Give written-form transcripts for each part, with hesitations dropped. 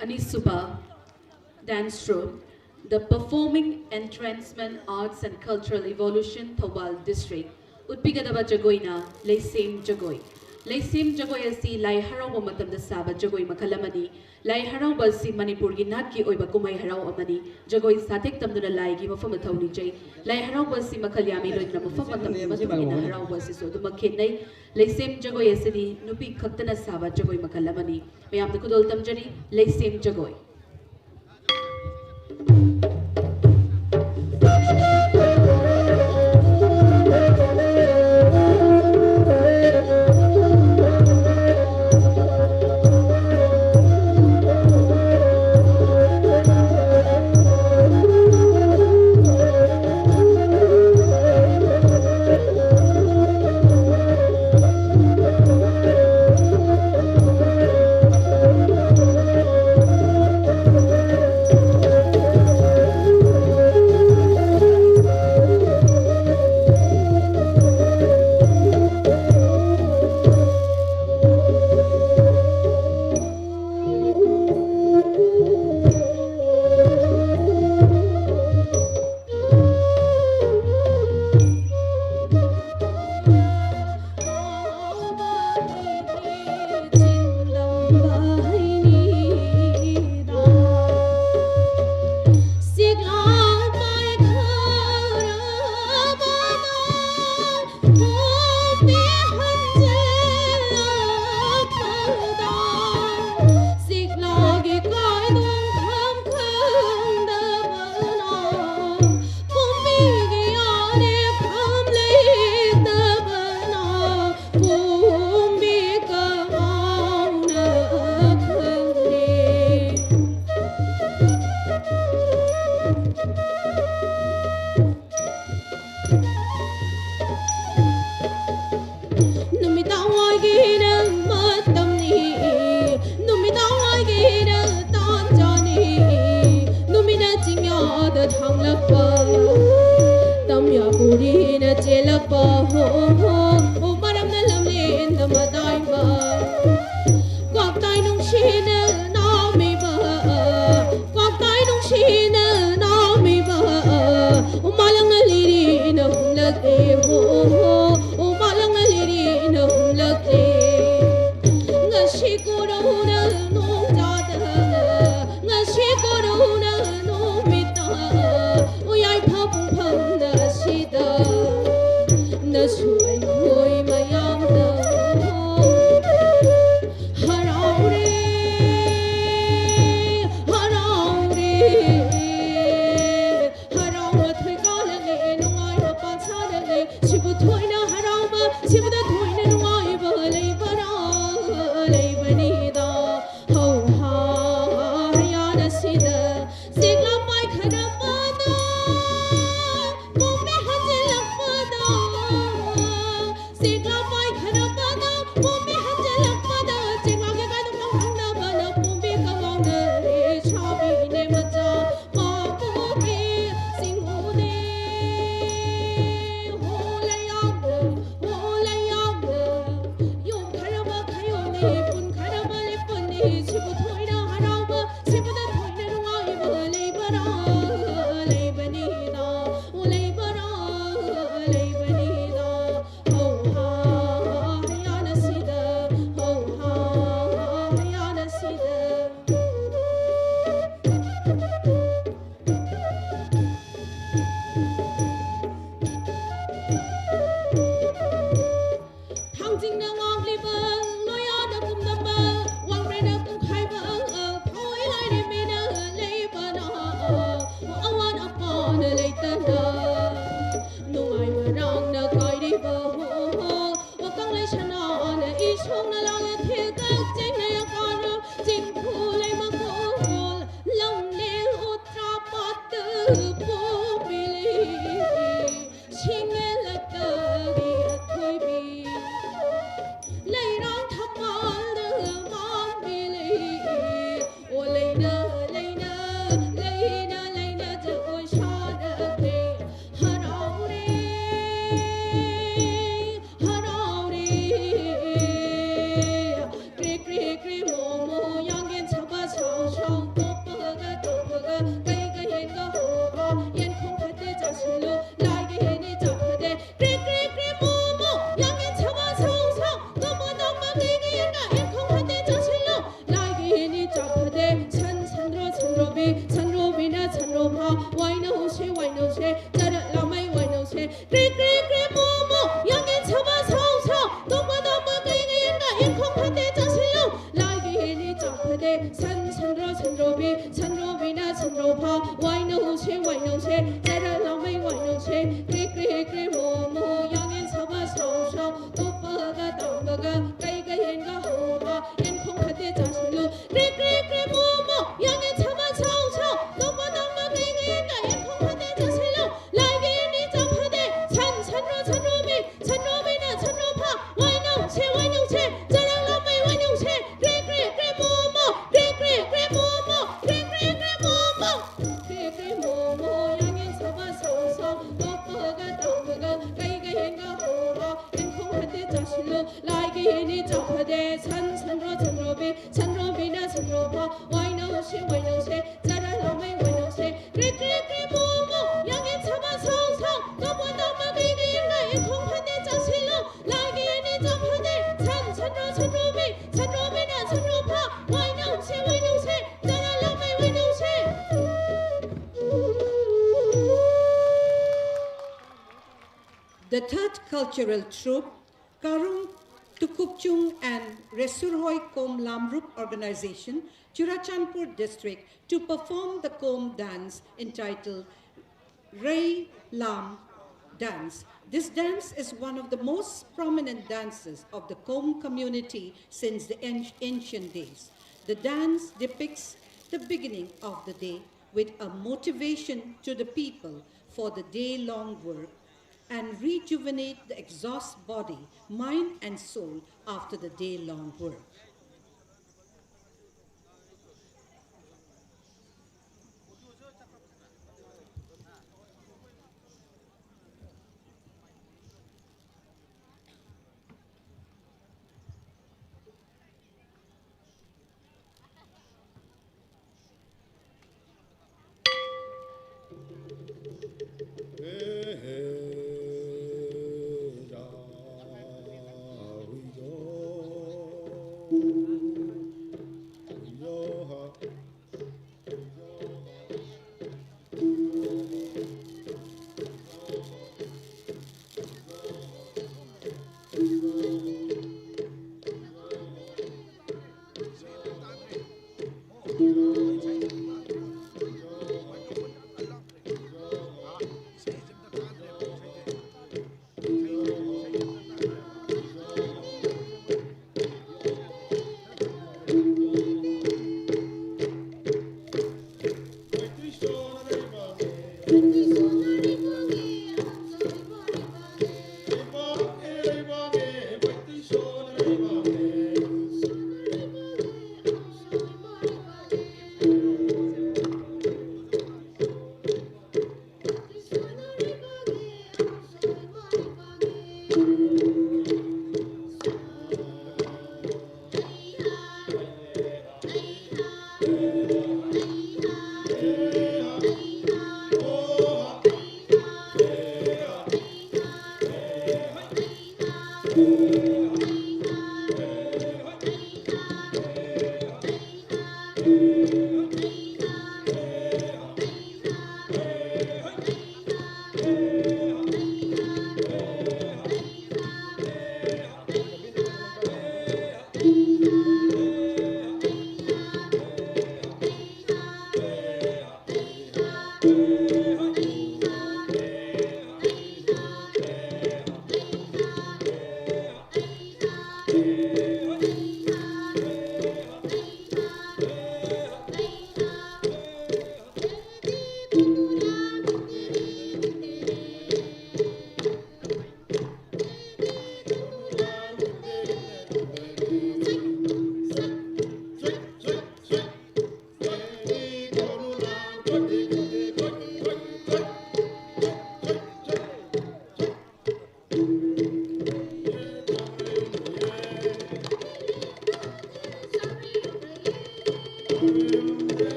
Anisuba Dance Troupe, the Performing Entrancement Arts and Cultural Evolution, Thawal District, Utpigadaba Jagoina, Leisem Jagoi. Leisem Jagoi asi Lai Harau Matam the Saba Jagoi Makalamani, Lai Harau Basi Manipur Ginatki Oiba Kumai Harau Amani, Jagoi Satek Tamduna Lai, give a Famatoni J, Lai Harau Basi Makalyami, Famatam Matamina Harau Basi so the Makene, Leisem Jagoi Asidi, Nupi Katana Saba Jagoi Makalamani, Mayam the Kudol Tamjari, Leisem Jagoi. be Sanro Vina Sanro Pa, Wino She, Wino She, Jada Lamay, Wino She, Great Momo, Young and Sabas House, Doma Doma Gayna, in Compate Jasilo, Lagi in it up today, Sanro be Sanro Vina Sanro Pa, Wino She, Wino She, Jada Lamay, Wino She, Great Momo, Young and Sabas House, Dopaga Damaga, Gayga Hova, in Compate Jasilo, Great Momo, Young and Sabas House, Doma Dama Gayna, in Compate Jasilo, Lagi in it up today, Sanro be Sanro Vina Sanro Pa, Wino She, Jada Lamay, Wino She, Great Momo, Great Momo, Great Momo, Young and Sabas House, Dopaga Damaga, Gayga Hova, in Compate Jasilo, Lagi in it up today, Sanro be Sanro Vina Sanro Pa, Wino She, Jada Lamay, Wino She, Great Momo, Young and Sabas House, Doma Dama Gayga, in Compate Jasilo, Lagi in it up today, Sanro be Sanro Vina Sanro Pa, Wino She, Jada Lamay, Wino She. The third cultural troupe, Karung Tukupchung and Resurhoi Kom Lamrup Organization, Churachandpur district, to perform the Kom dance entitled Rai Lam dance. This dance is one of the most prominent dances of the Kom community since the ancient days. The dance depicts the beginning of the day with a motivation to the people for the day-long work and rejuvenate the exhausted body, mind and soul after the day-long work.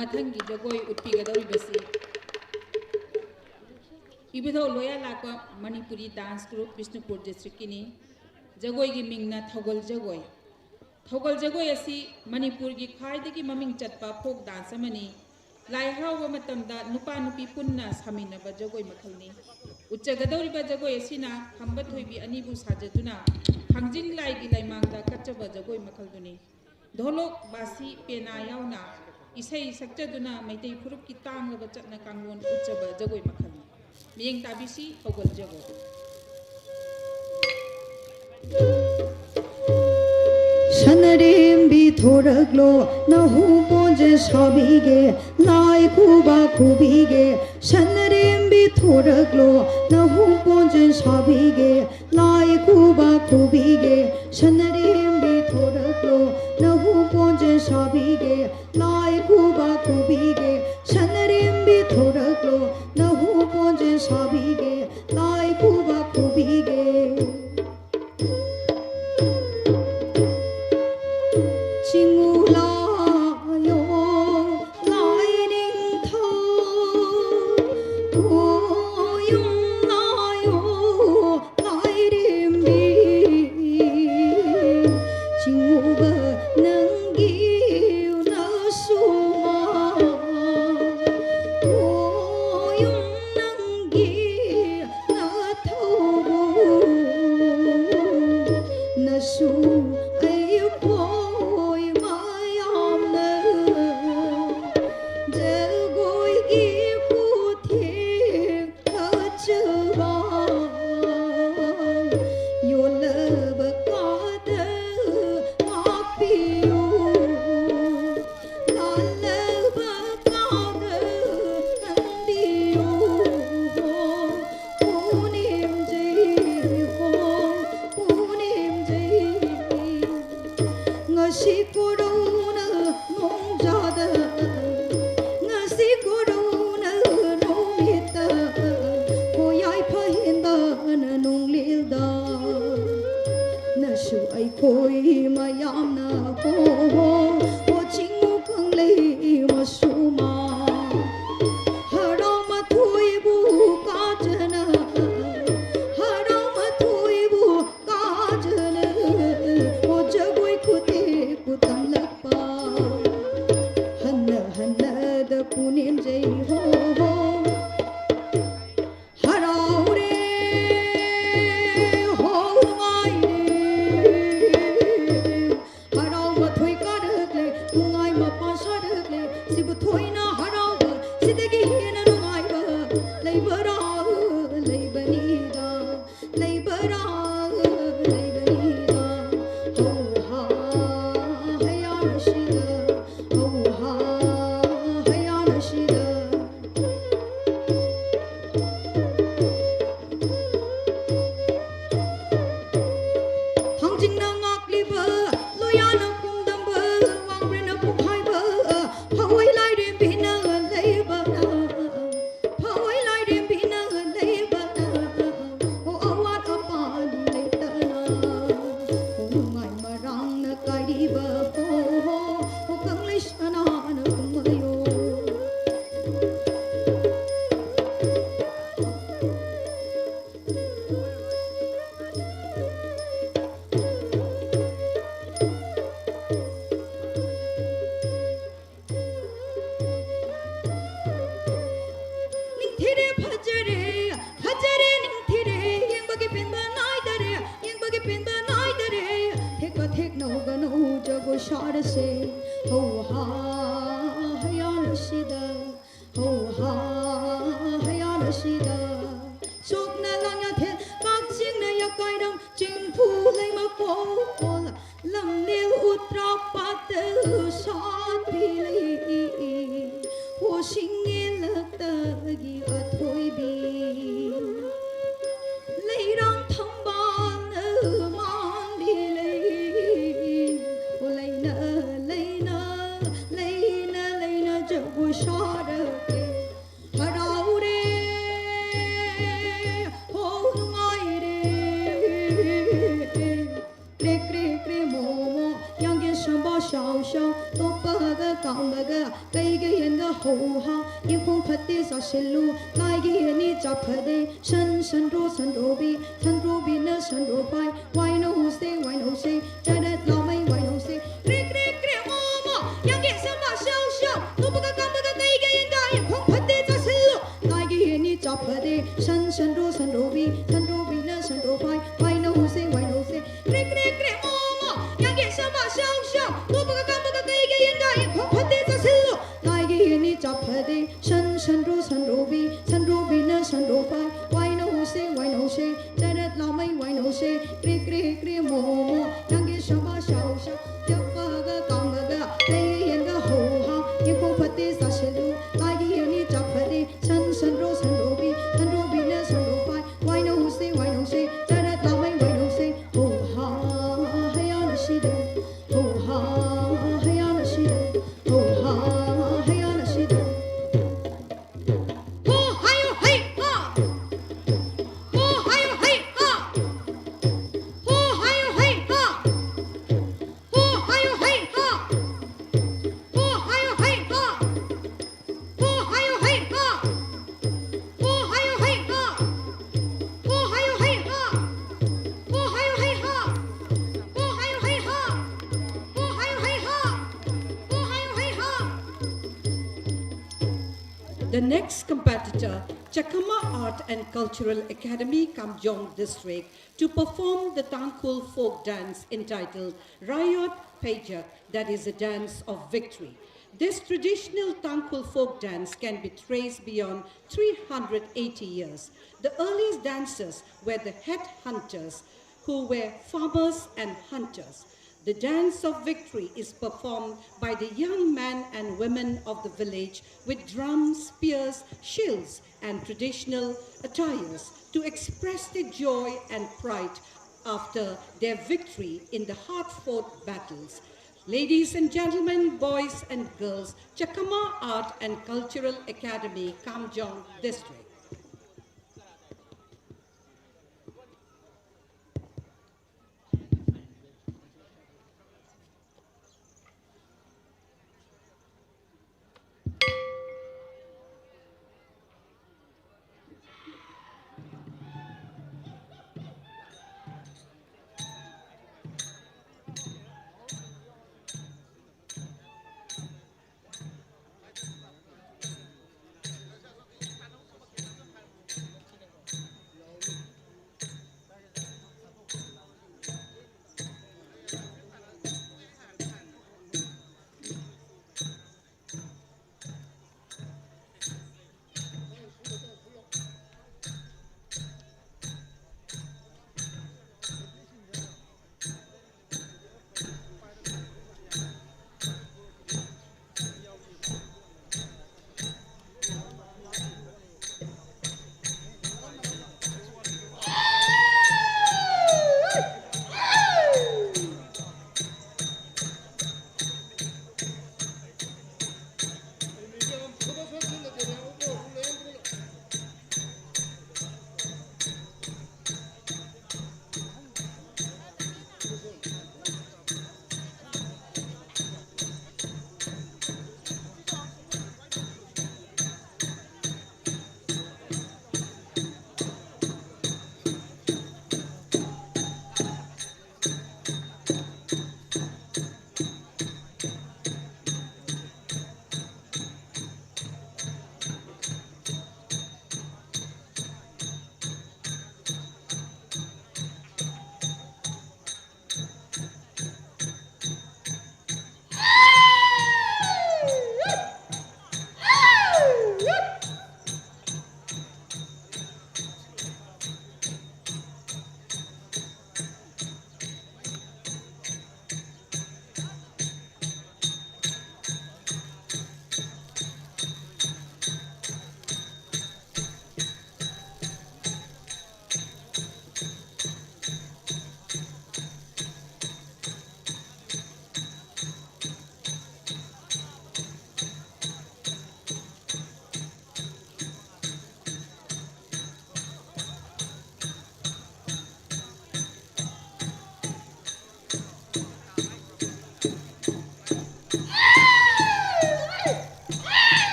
Mathangi jagoi utpigadoribasi ibidho loya lakwa Manipuri dance group Bishnupur district kini jagoi gi mingna thogol jagoi asi Manipur gi khaidagi maming chatpa folk dance amani lai harawa matamda nupa nupi punna saminaba jagoi makhalni uchagadoriba jagoi asina hamba thoibi anibu sajaduna hangjing lai gi laimangda kachaba jagoi makhalduni dholok basi pena yauna isai sakchaduna maitai furup ki tanglaba chatna kanglon uchaba jagoi makhalni miyeng tabisi thogol jagoi Sanarim bi thoraglo nahu ponje sabige lai kuba kubige Sanarim bi thoraglo nahu ponje sabige lai kuba kubige Sanarim bi thoraglo nahu ponje sabige lai kuba kubige Sanarim bi thoraglo nahu ponje sabige lai kuba kubige shara se ho ha hayana shida ho ha hayana shida sok na lang ya the các chiếc này ya coi đông chinh phu lấy mà cô là lầm nêu út trọc ba tư sát đi lấy hồ sinh nghe lỡ tờ gì ở thôi bi lấy rong thông ban ở mong đi lấy hồ lấy nơ chợ vui xóa đời ở đâu đi hồ ngồi đi kre mô mô yang gen shen bao xiao xiao to ba ge gang ba ge gai ge yen ge hou ha yin phong phat de sa shen lu lai ge yen ni cha phat de shen ro bi na shen ro bai why no say da da lao mai why no say kre mô mô yang gen shen bao xiao xiao to ba ge gang ba ge gai ge yen ge yin phong phat de sa shen lu lai ge yen ni cha phat de shen ro bi na shen ro bai why no say kre mô mô yang gen shen bao xiao xiao to ba ge gang ba ge gai ge yen ge yin phong phat de sa shen lu lai ge yen ni cha phat de shen ro bi na shen ro bai why no say da da lao mai why no say kre mô mô yang gen shen bao xiao xiao to ba ge gang ba ge gai ge yen ge hou ha yin phong phat de sa shen lu lai ge yen ni cha phat de shen ro bi na shen ro bai why no say da da lao mai why no say ho ha hayana shida ho ha hayana shida ho ha hayana shida ho hayo hey ha ho hayo hey ha ho hayo hey ha ho hayo hey ha ho hayo hey ha ho hayo hey ha ho hayo hey ha ho hayo hey ha ho hayo hey ha ho hayo hey ha ho hayo hey ha ho hayo hey ha. The next competitor, Chakama Art and Cultural Academy, Kamjong District, to perform the Tangkhul folk dance entitled Rayot Pajak, that is a dance of victory. This traditional Tangkhul folk dance can be traced beyond 380 years. The earliest dancers were the head hunters, who were farmers and hunters. The dance of victory is performed by the young men and women of the village with drums, spears, shields, and traditional attires to express their joy and pride after their victory in the hard-fought battles. Ladies and gentlemen, boys and girls, Chakama Art and Cultural Academy, Kamjong District.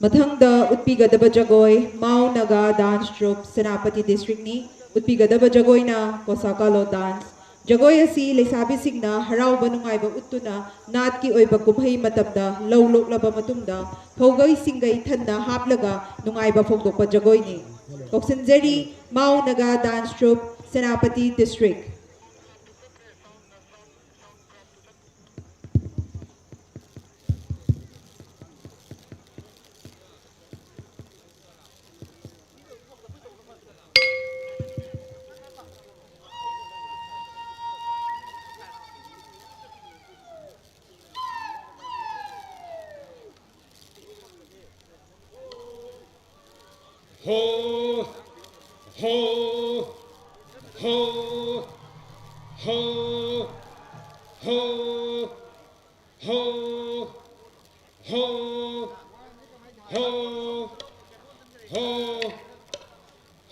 Mathangda utpigadaba jagoi Mau Naga Dance Troupe Senapati District ni utpigadaba jagoi na Kosakalo Dance. Jagoi asi leisabi singna harauba nungaiba uttuna nat ki oiba kumhai matamda lawloklaba matungda phaugai singai thanna haplaga nungaiba phongdokpa jagoi ni. Koksinjari Mau Naga Dance Troupe Senapati District. Ho, ho, ho, ho, ho, ho, ho, ho, ho, ho,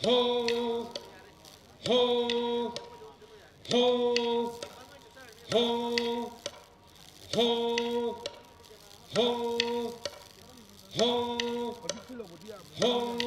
ho, ho, ho, ho, ho, ho, ho.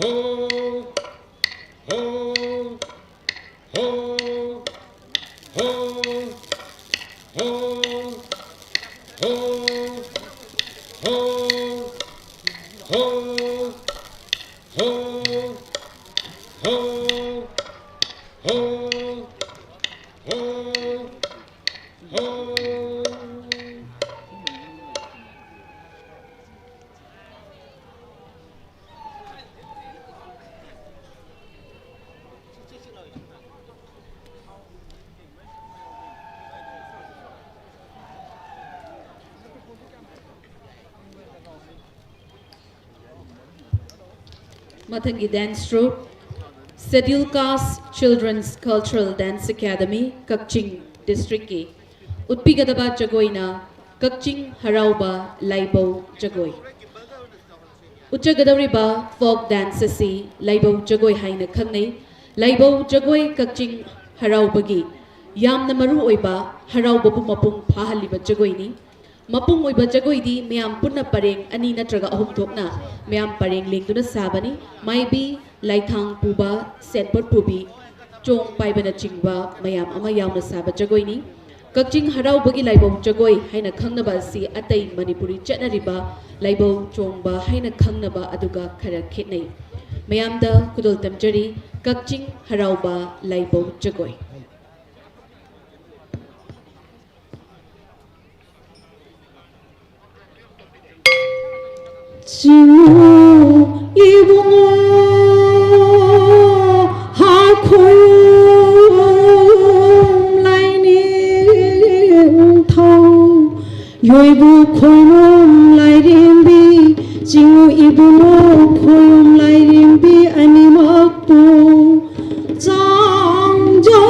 Ho, ho, ho, ho, ho, ho. Mathangi Dance Troupe, Scheduled Caste Children's Cultural Dance Academy, Kakching District ki Utpigadaba Jagoina, Kakching Harauba Laibau Jagoi. Uchagadariba folk dance asi Laibau Jagoi haina khangnei, Laibau Jagoi Kakching Haraubagi, Yamna Maru Oiba, Haraubabu Mapung Pahaliba Jagoini, Mapung Oiba Jagoidi, Miam Puna Pareng, Ani Natraga Ahum Tokna, Miam Pareng Link to the Sabani, Maibi, Laithang Puba, Setpot Pubi, Chong Paibana Chingba, Mayam Amayam Saba Jagoini, Kakching Haraubagi Laibau Jagoi, Haina Kangnaba si Atay Manipuri Chetnariba, Laibau Chongba, Haina Kangnaba Aduga Kara Kitney. Mayamda Kudol Tamjari, Kakching Harauba Laibau Jagoi. Jimu ibungo hakoyum laining thong yoibu koyum lairing bi jimu ibungo koyum lairing bi animakpu jangjo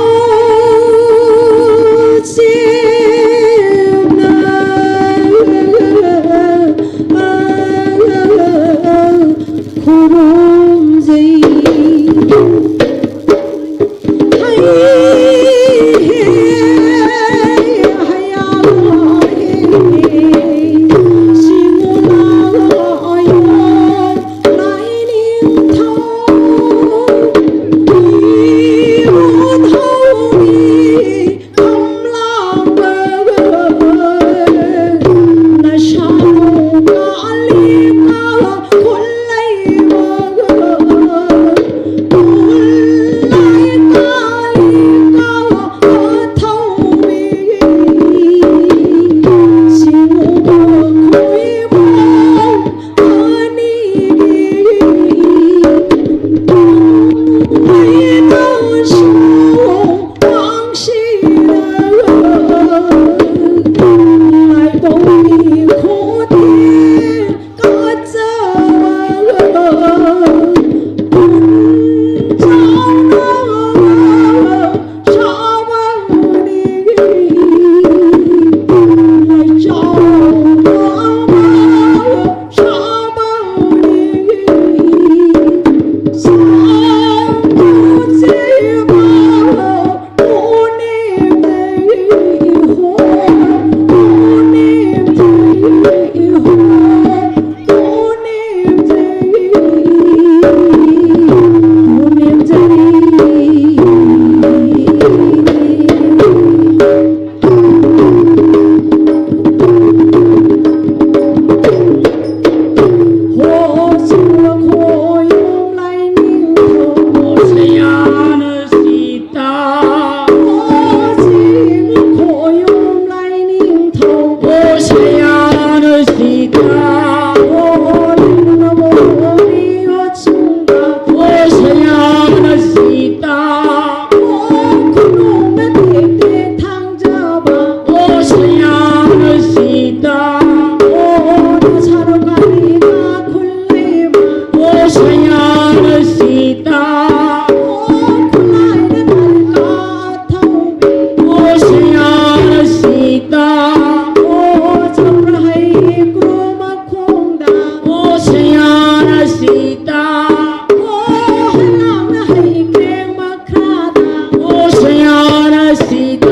Sita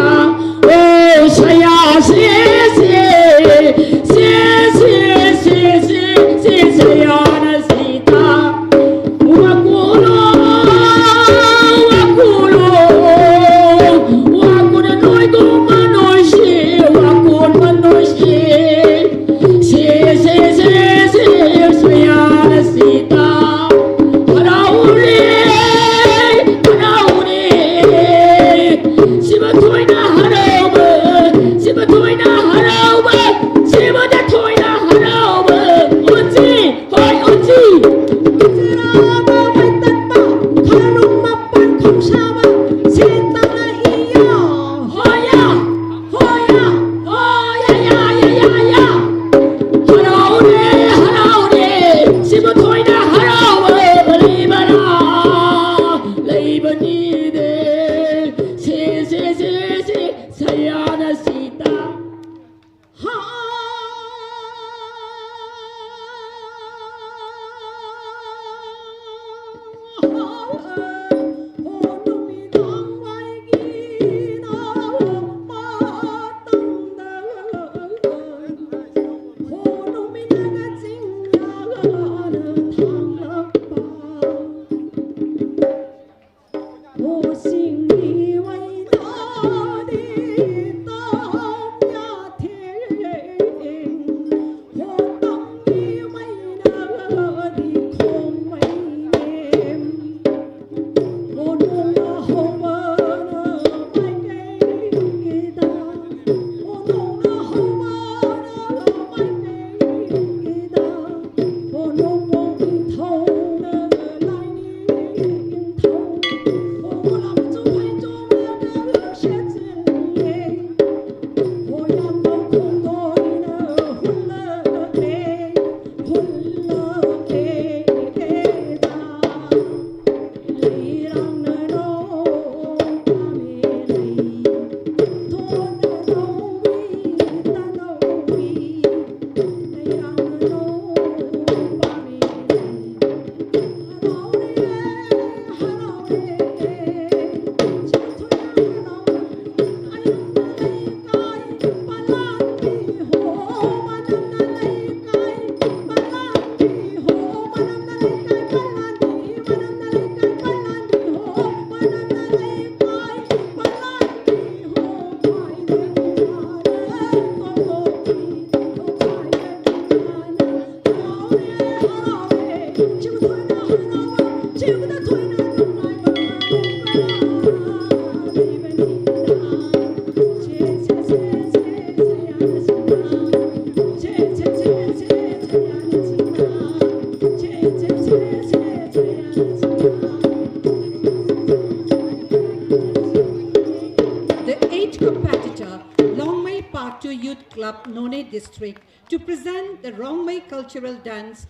state competitor, Longmai Part 2 Youth Club, None District, to present the Rongmai cultural dance,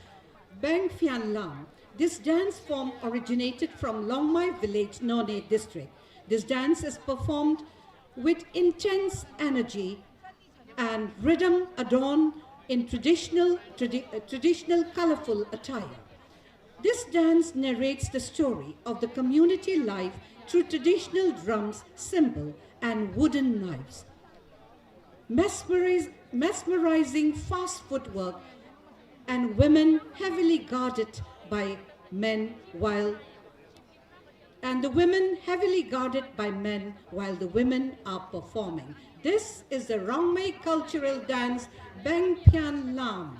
Bang Phian Lam. This dance form originated from Longmai village, None District. This dance is performed with intense energy and rhythm adorned in traditional colorful attire. This dance narrates the story of the community life through traditional drums, cymbal, and wooden knives. Mesmerizing fast footwork and women heavily guarded by men while the women are performing. This is the Rongmai cultural dance, Bang Phian Lam.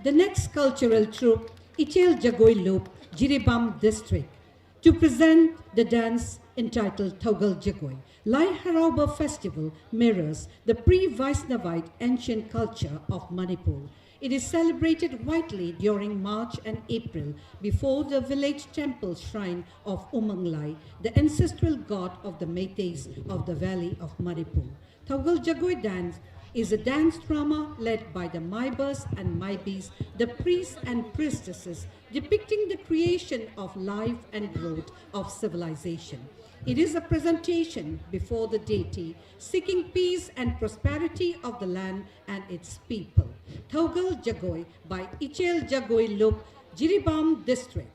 The next cultural troupe, Ichel Jagoi Loop, Jiribam District, to present the dance entitled Thogal Jagoi. Lai Harauba Festival mirrors the pre-Vaisnavite ancient culture of Manipur. It is celebrated widely during March and April before the village temple shrine of Umanglai, the ancestral god of the Meiteis of the valley of Manipur. Thogal Jagoi dance is a dance drama led by the Maibas and Maibis, the priests and priestesses, depicting the creation of life and growth of civilization. It is a presentation before the deity, seeking peace and prosperity of the land and its people. Thogal Jagoi by Ichel Jagoi Lup, Jiribam District.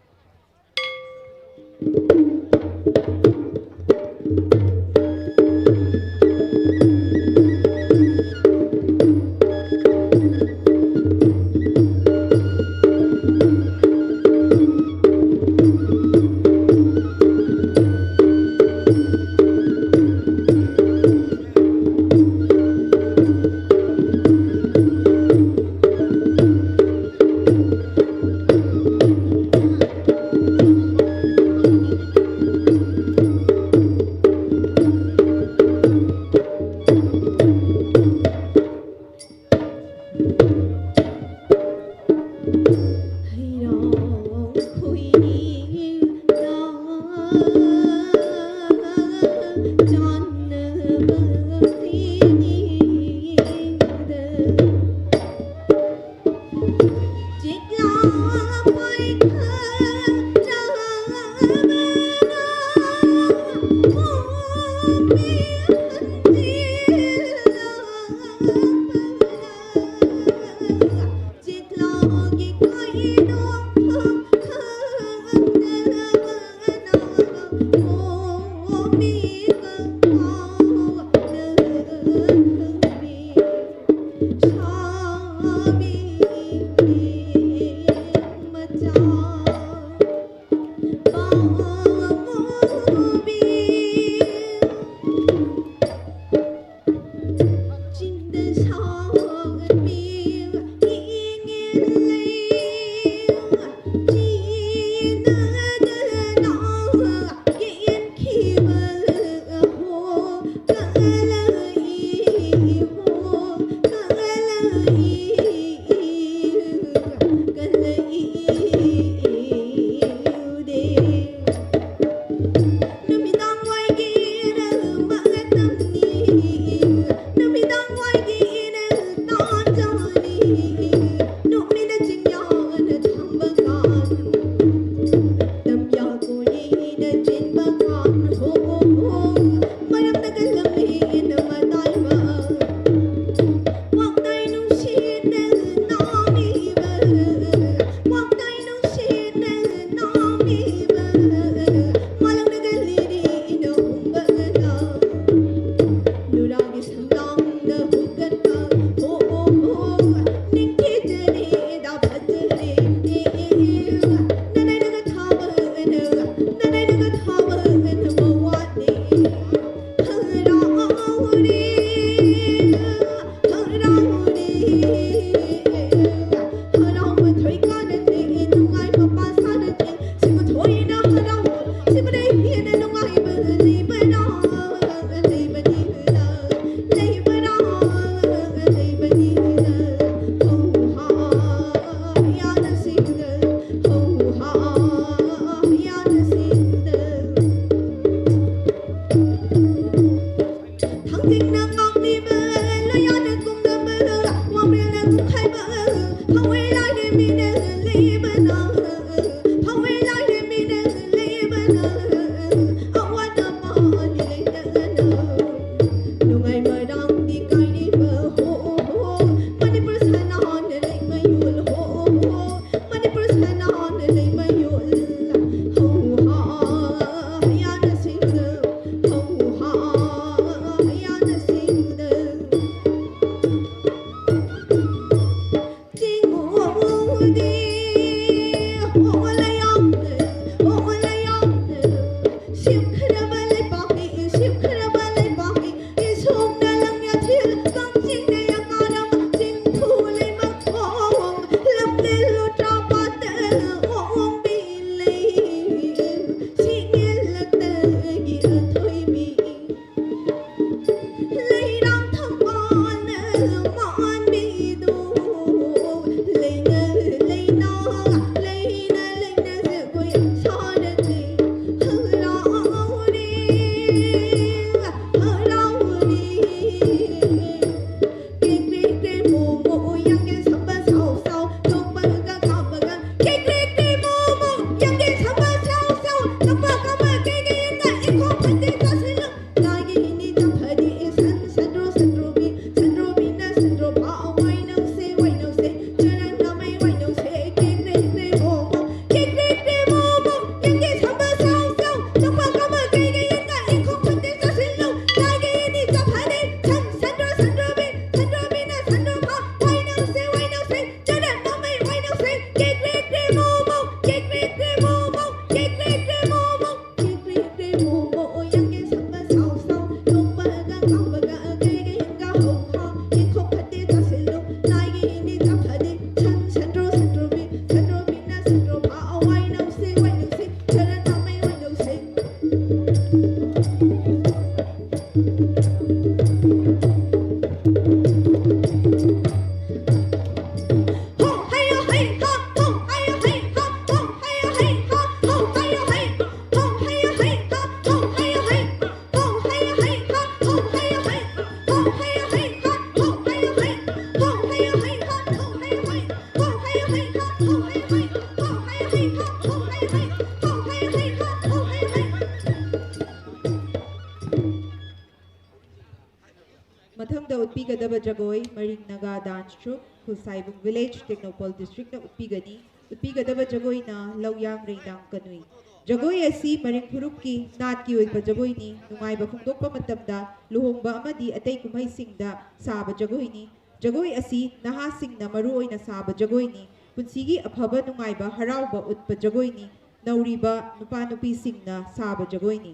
utpigadaba jagoi Maring Naga Dance Troupe Husaibung Village Technopole District na utpigani utpigadaba jagoi na Lawyang Reindang Kanui jagoi asi Maring Purupki nat ki oipa jagoi ni nungai ba phongdokpa matamda luhongba amadi atei kumhai singda saba jagoi ni jagoi asi naha singna maru oina saba jagoi ni punsigi aphaba nungai ba harauba utpa jagoi ni nauriba nupa nupi singna saba jagoi ni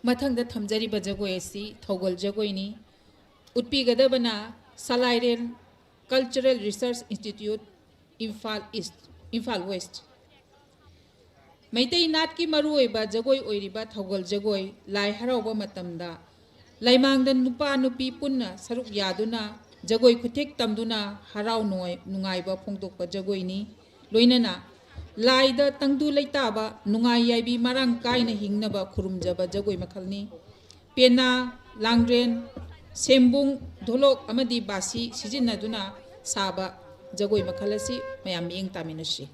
मथंग थमजरीब जगोई असी थौगल जगोईनी उत्पीगदबना सलाइरेन cultural research institute Imphal east Imphal west Meitei नाट की मरुओइबा जगोई ओइरिबा थौगल जगोई लाई हराउबा मतमदा लाइमांगदा नुपा नुपी पुन्ना सरुक यादुना जगोई खुथेक तमदुना हराउ नुंगाइबा फोंदोकपा जगोइनी लोइनना लाइदा तंगदु लेताबा नुंगाई याइबी मारांग काइना हिंगनबा खुरुमजबा जगोई मखलनी पेना लांग्रेन सेम्बुंग धोलोक अमदी बासी सिजिन्नदुना साबा Jagoi मखलसी मयाम Young तामिनसी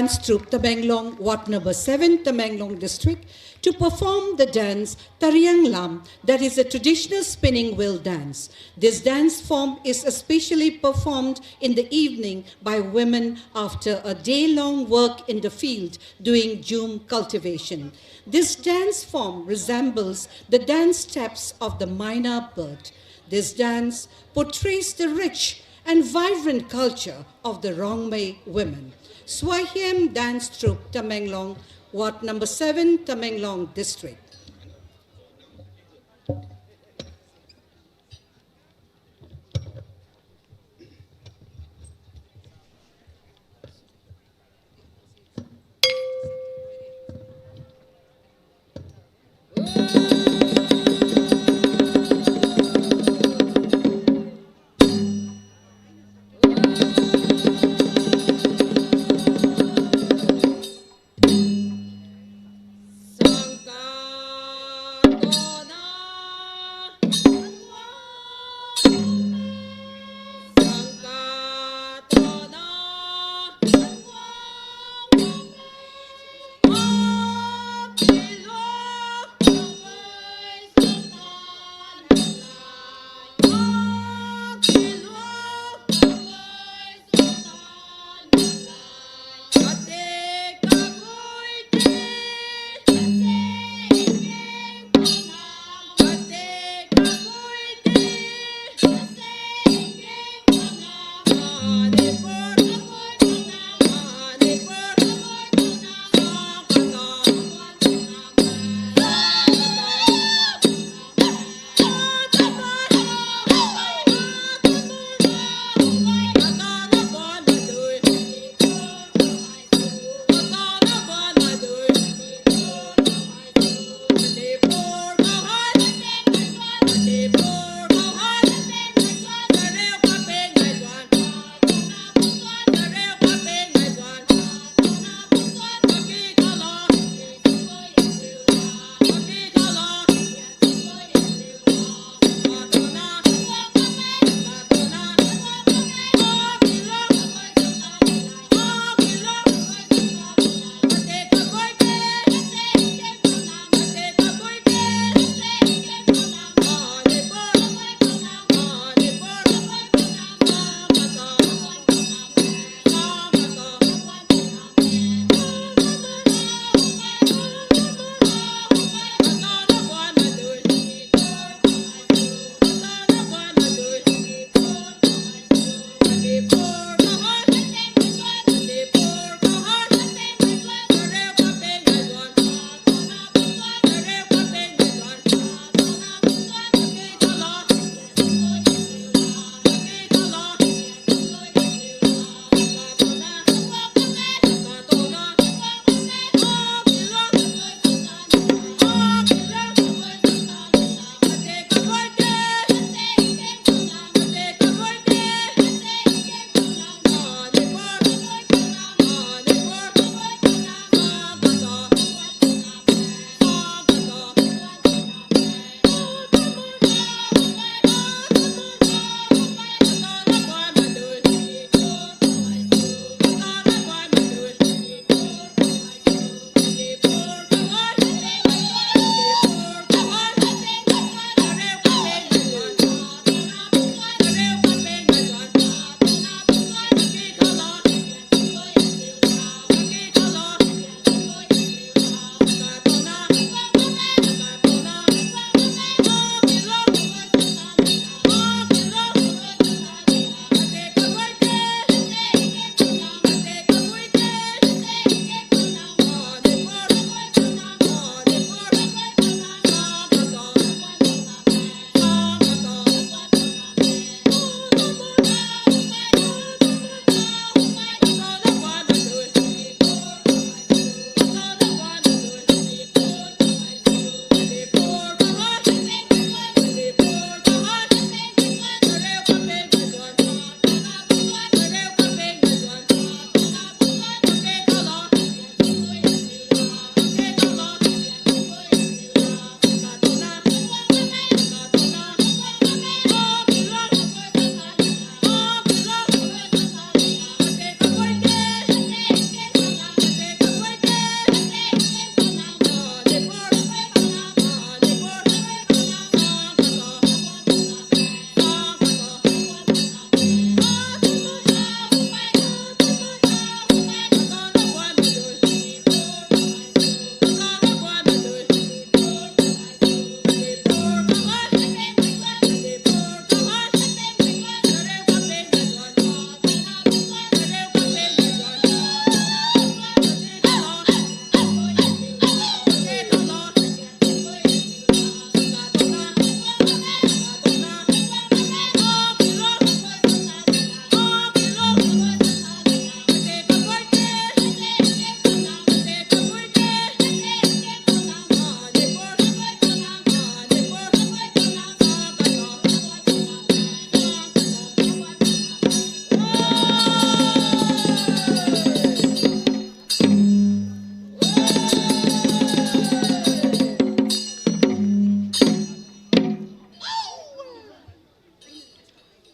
dance troupe Tamenglong, Ward number 7, Tamenglong district, to perform the dance Tariang Lam, that is a traditional spinning wheel dance. This dance form is especially performed in the evening by women after a day-long work in the field doing jhum cultivation. This dance form resembles the dance steps of the myna bird. This dance portrays the rich and vibrant culture of the Rongmei women. Swahiem Dance Troupe, Tamenglong, Ward number 7, Tamenglong district. Sangka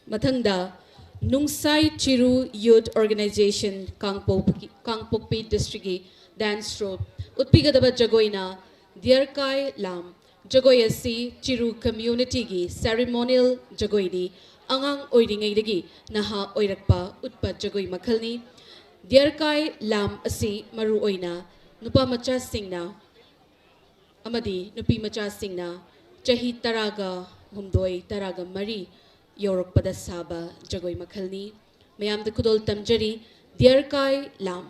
Mathangda, Nungsai Chiru Youth Organization Kangpokpi District Dance Troupe Utpigadaba Jagoina Dierkai Lam Jagoyasi Chiru Community Gi Ceremonial Jagoini Angang Oidingaidagi Naha Oirakpa Utpa Jagoi Makalni Dierkai Lam Asi Maru Oina Nupa Macha Singna Amadi Nupi Macha Singna Chahi Taraga Humdoi Taraga Mari Yorok pada saba jagoy makhalni mayam da kudol tamjari Dierkai Lam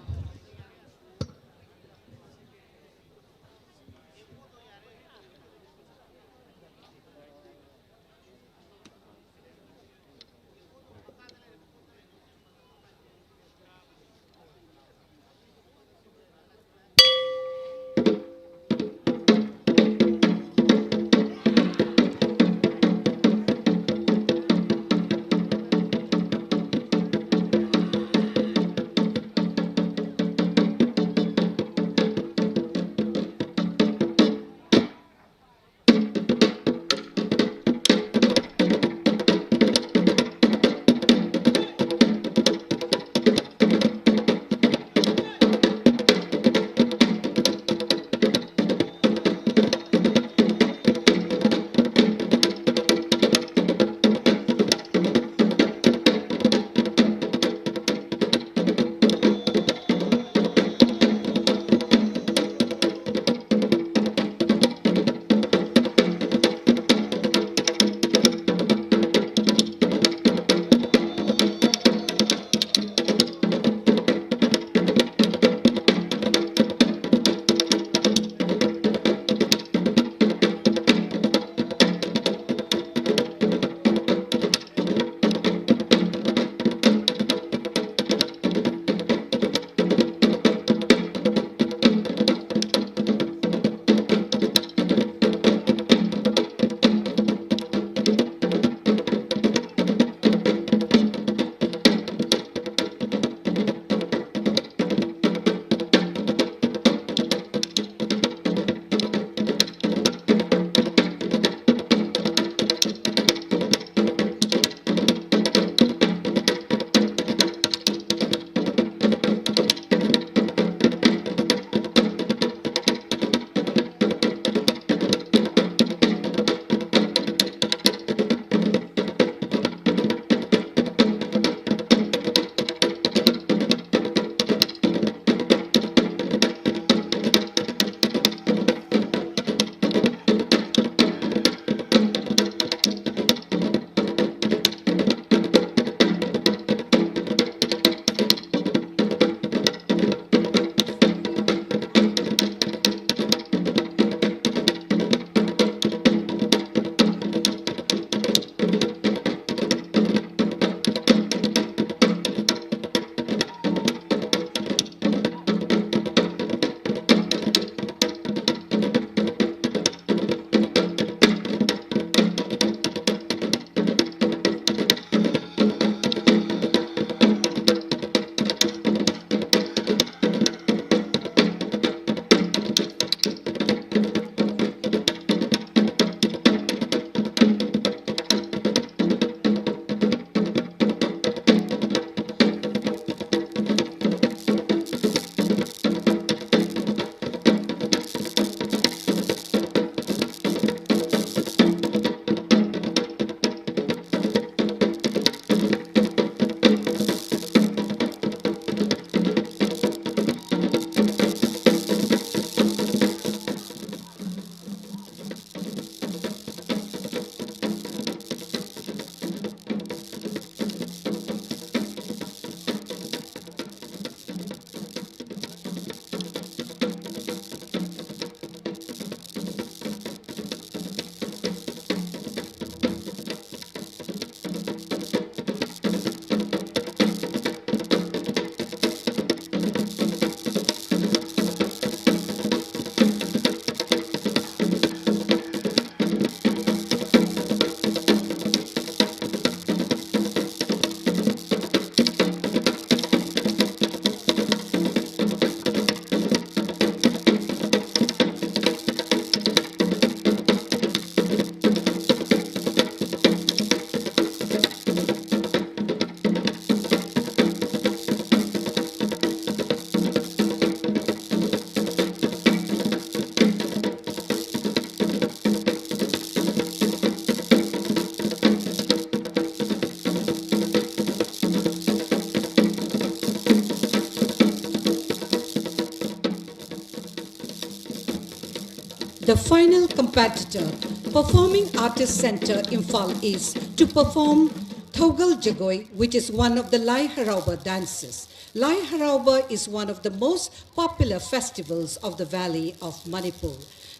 The final competitor, Performing Artists Center Imphal, is to perform Thogal Jagoi, which is one of the Lai Harauba dances. Lai Harauba is one of the most popular festivals of the Valley of Manipur.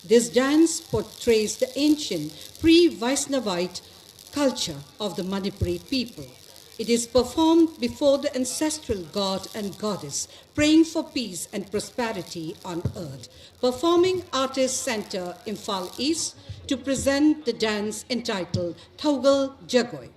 This dance portrays the ancient pre-Vaisnavite culture of the Manipuri people. It is performed before the ancestral god and goddess, praying for peace and prosperity on earth. Performing Artists Center Imphal East to present the dance entitled Thogal Jagoi.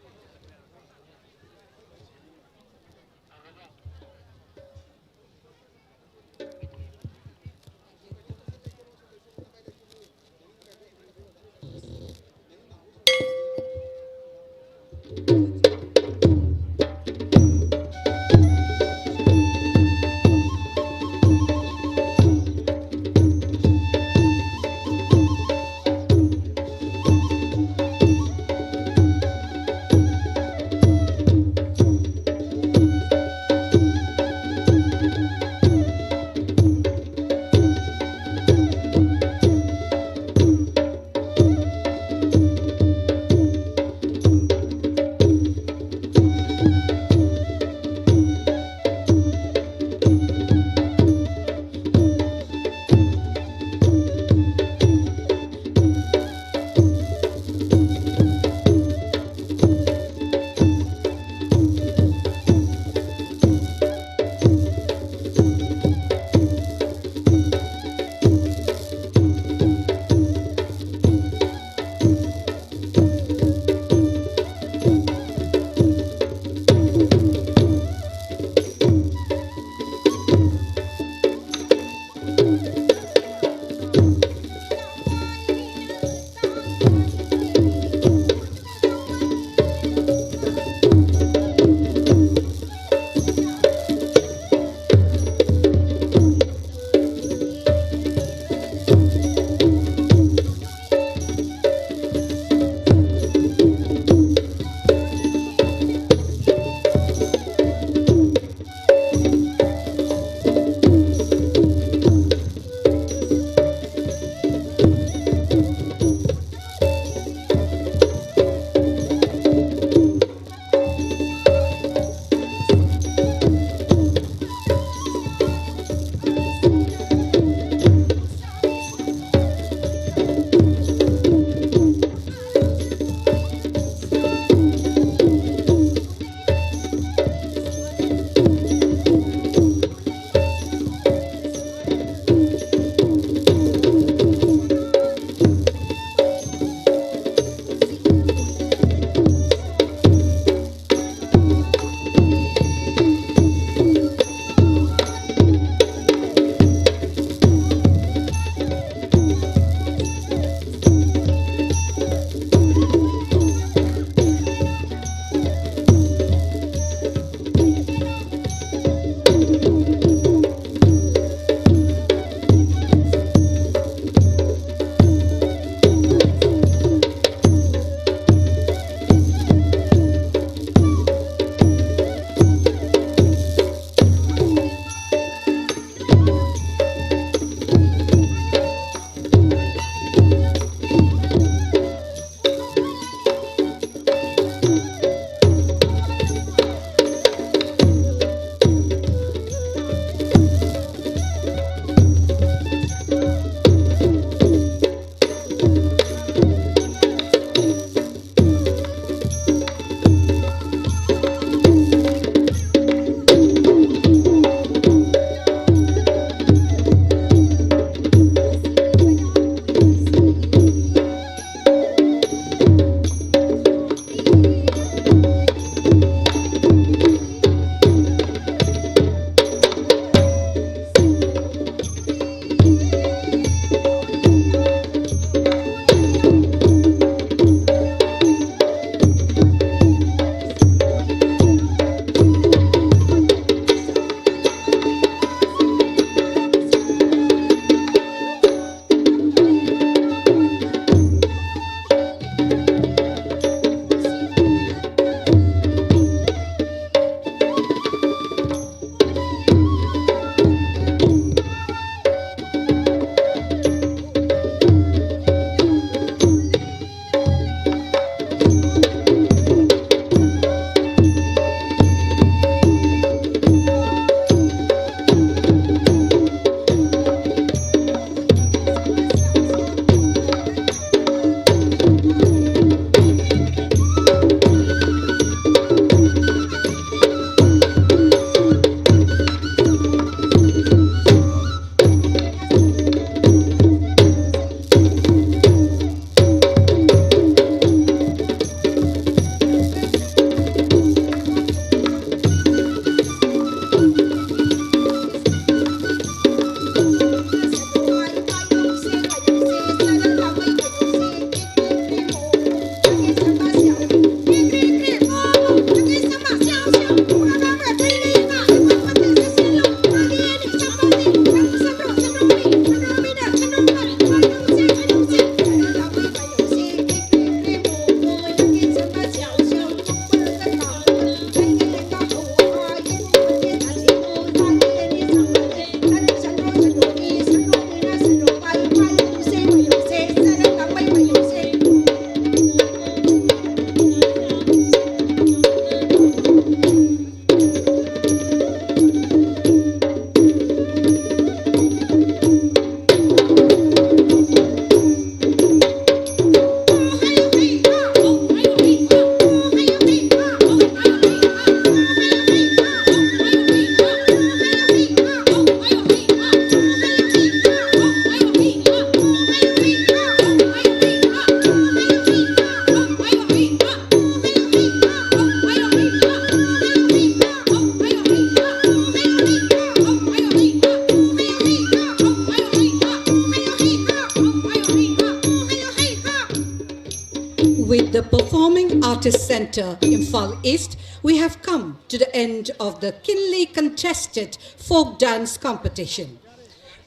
Service Center, Imphal East, we have come to the end of the keenly contested folk dance competition.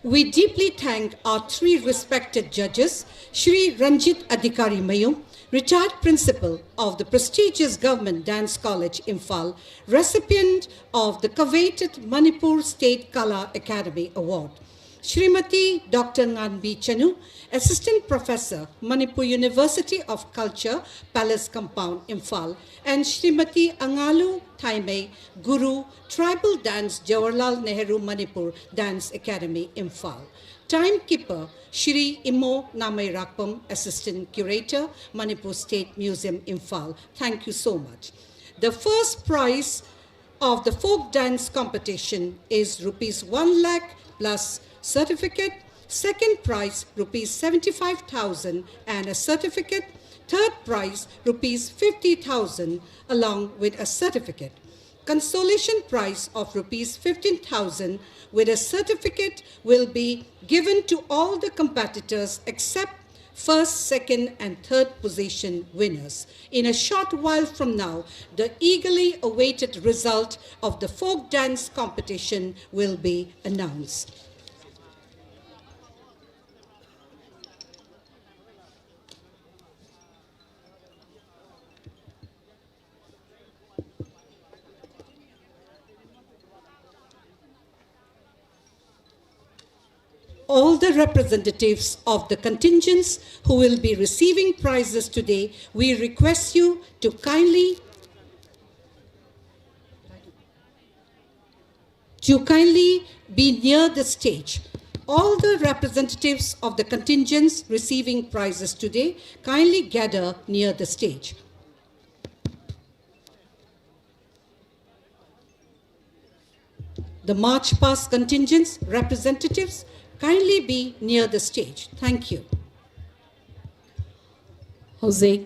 We deeply thank our three respected judges, Shri Ranjit Adhikari Mayum, retired principal of the prestigious Government Dance College, Imphal, recipient of the coveted Manipur State Kala Academy Award. Srimati Dr. Nganbi Chanu, Assistant Professor, Manipur University of Culture, Palace Compound, Imphal, and Srimati Angalu Thaimei, Guru, Tribal Dance, Jawaharlal Nehru Manipur Dance Academy, Imphal. Timekeeper, Shri Imo Namai Rakpam, Assistant Curator, Manipur State Museum, Imphal. Thank you so much. The first prize of the folk dance competition is rupees 1 lakh plus certificate. Second prize, rupees 75,000 and a certificate. Third prize, rupees 50,000 along with a certificate. Consolation prize of rupees 15,000 with a certificate will be given to all the competitors except first, second, and third position winners. In a short while from now, the eagerly awaited result of the folk dance competition will be announced. All the representatives of the contingents who will be receiving prizes today, we request you to kindly be near the stage. All the representatives of the contingents receiving prizes today, kindly gather near the stage. The March Past contingents representatives, kindly be near the stage. Thank you. Hozek,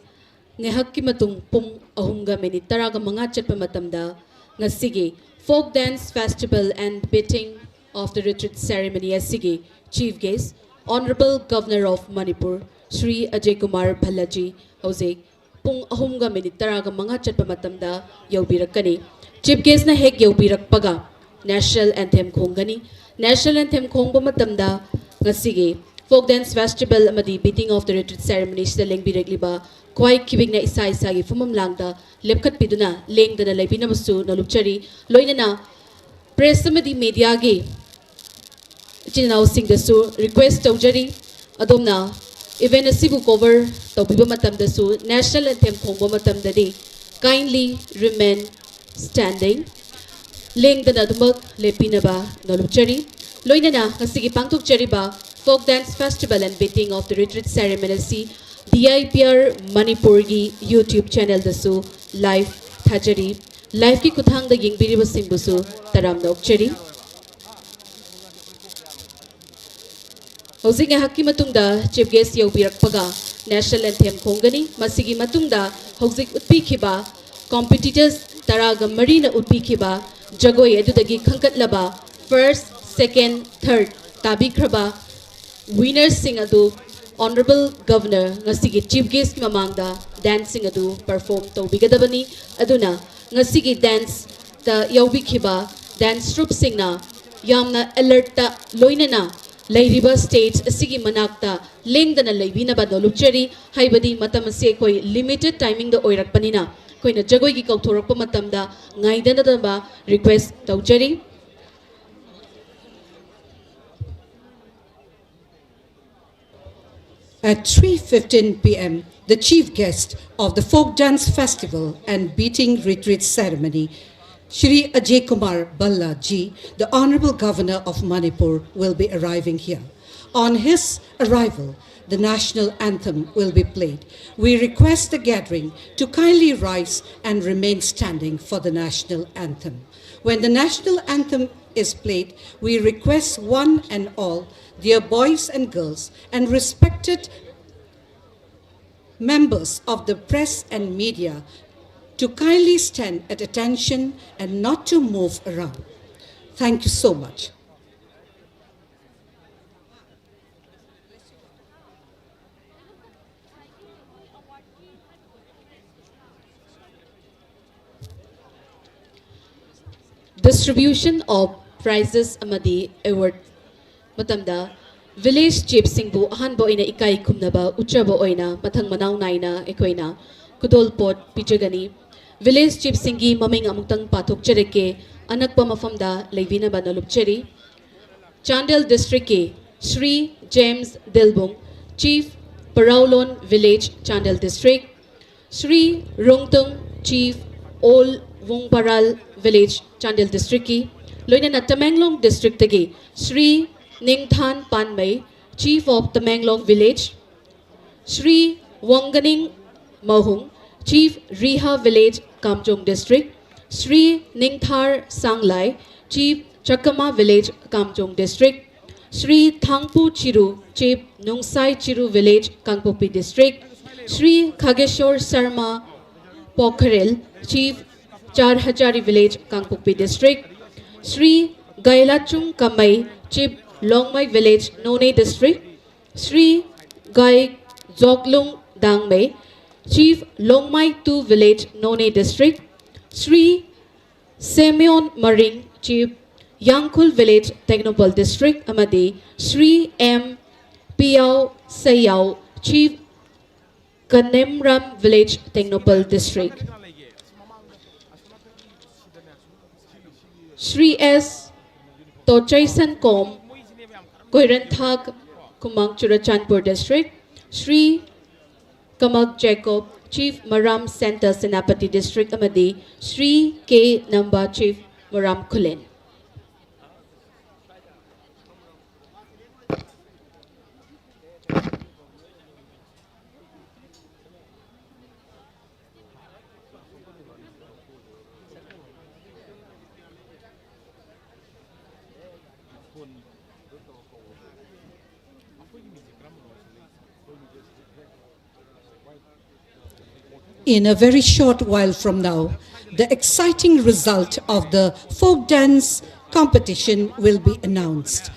ngahakki matung pung ahumga minute taraga mga chatpa matamda ngasigi folk dance festival and beating of the retreat ceremony asigi chief guest Honorable Governor of Manipur Shri Ajay Kumar Bhallaji hozek pung ahumga minute taraga mga chatpa matamda yaubirakani chief guest na hek yaubirakpaga national anthem khongani. National anthem khongba matamda ngasigi folk dance festival amadi beating of the retreat ceremony sida lengbirekliba kwai kibing na isa isa gi fumam langda lepkhat piduna lengdana leibina masu nalupchari loinana press amadi media gi chinau sing da su request tawjari adomna event asibu cover tawbiba matamda su national anthem khongba matamda di kindly remain standing lengdana dumak lepinaba nalupchari loinana ngasigi pangtukchariba folk dance festival and beating of the retreat ceremony si DIPR Manipur gi YouTube channel dasu live thajari live ki kuthang da yingbiriba singbusu taram nokchari hozing hakki matungda chief guest yaubirakpaga national anthem khongani masigi matungda hozing utpikhiba competitors taraga marina utpikhiba jagoi edudagi khangkatlaba first second third tabikraba winners sing adu Honorable Governor ngasigi chief guest mamangda dancing adu perform tawbigadabani aduna ngasigi dance ta yaubikhiba dance troupe singna yamna alert ta loinana lairiba stage asigi manakta lengdana leibina ba dolupchari haibadi matam ase koi limited timing da oirakpanina koina jagoi gi kauthorakpa matamda ngaidana da ba request tawjari. At 3:15 p.m., the chief guest of the Folk Dance Festival and Beating Retreat Ceremony, Shri Ajay Kumar Bhallaji, the Honorable Governor of Manipur, will be arriving here. On his arrival, the national anthem will be played. We request the gathering to kindly rise and remain standing for the national anthem. When the national anthem is played, we request one and all, dear boys and girls, and respected members of the press and media, to kindly stand at attention and not to move around. Thank you so much. Distribution of prizes amadi award matamda village chief singbu ahanbo ina ikai kumnaba uchaba oina mathang manaw naina ekoina kudol pot pijagani village chief singi maming amutang pathok chereke anakpa mafamda leibina banalupcheri Chandel district ke Shri James Dilbung chief Paraulon village Chandel district Shri Rungtung chief Ol Wongparal village Chandel district ki loina Tamenglong district tagi Shri Ningthan Panmay chief of Tamenglong village Shri Wanganing Mahung chief Riha village Kamjong district Shri Ningthar Sanglai chief Chakama village Kamjong district Shri Thangpu Chiru chief Nungsai Chiru village Kangpopi district Shri Khageshwar Sarma Pokharel chief Charhajari village Kangpopi district Shri Gailachung Kamai chief Longmai village None district Shri Gai Zoglung Dangmei chief Longmai 2 village None district Shri Semyon Maring chief Yangkul village Technopol district amadi Shri M Piao Sayao chief Kanemram village Technopol district Shri S Tochaisan Kom Koiranthak Kumang Churachandpur district Shri Kamak Jacob chief Maram Center Senapati district amadi Shri K Namba chief Maram Kulin In a very short while from now, the exciting result of the folk dance competition will be announced.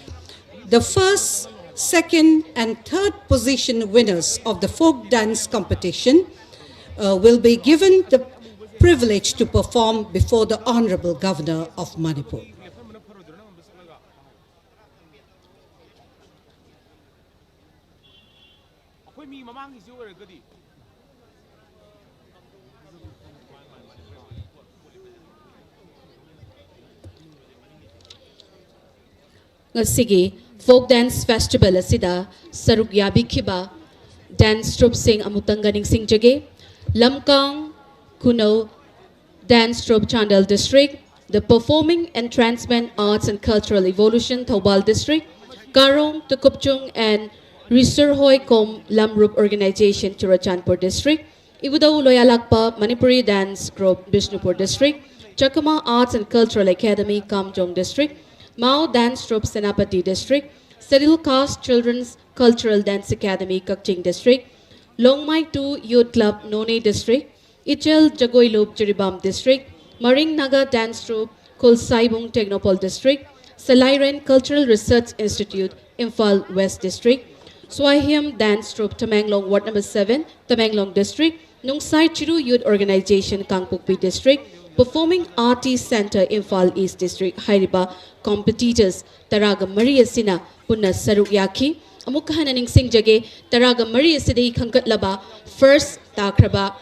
The first, second and third position winners of the folk dance competition will be given the privilege to perform before the Honorable Governor of Manipur. Ngasigi folk dance festival asida saruk yabikhiba dance troupe sing amutanganing singjage Lamkang Kuno Dance Troupe Chandel district the Performing Entrancement Arts and Cultural Evolution Thobal district Karong Tukupchung and Risurhoi Kom Lamrup Organization Churachandpur district Ibudau Loyalakpa Manipuri Dance Group Bishnupur district Chakama Arts and Cultural Academy Kamjong district Mao Dance Troupe Senapati district Sedil Caste Children's Cultural Dance Academy Kakching district Longmai 2 Youth Club None district Ichel Jagoilup Jiribam district Maring Naga Dance Troupe Kulsaibung Technopol district Salairen Cultural Research Institute Imphal West district Swahiam Dance Troupe Tamenglong Ward number 7 Tamenglong district Nungsai Chiru Youth Organization Kangpokpi district Performing Artist Center Imphal East district Hairiba competitors Taraga Maria Sina Punna Saruk Yaki Amukhan and Singjage Taraga Maria Sidi Kankatlaba first Taraba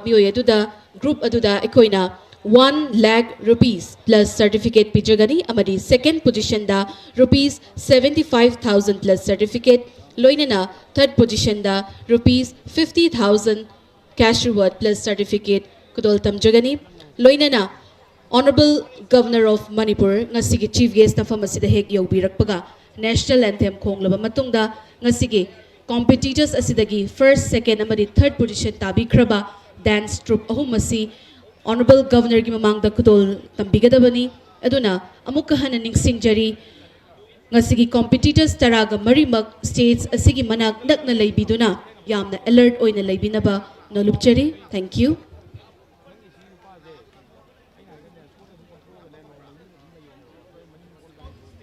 Mioya Duda group Aduda Ekoina 1 lakh rupees plus certificate Pijagani Amadi second position da rupees 75,000 plus certificate Loinana third position da rupees 50,000 cash reward plus certificate Kudol Tamjagani Loinana Honorable Governor of Manipur ngasigi chief guest na famasida hek yaubirakpaga national anthem khonglaba matungda ngasigi competitors asidagi first second amadi third position tabikraba dance troupe ahumasi Honorable Governor gi mamangda kudol tambigadabani aduna amukka hana ningsingjari ngasigi competitors taraga marimak states asigi manak nakna leibiduna yamna alert oina leibinaba nalupchari thank you.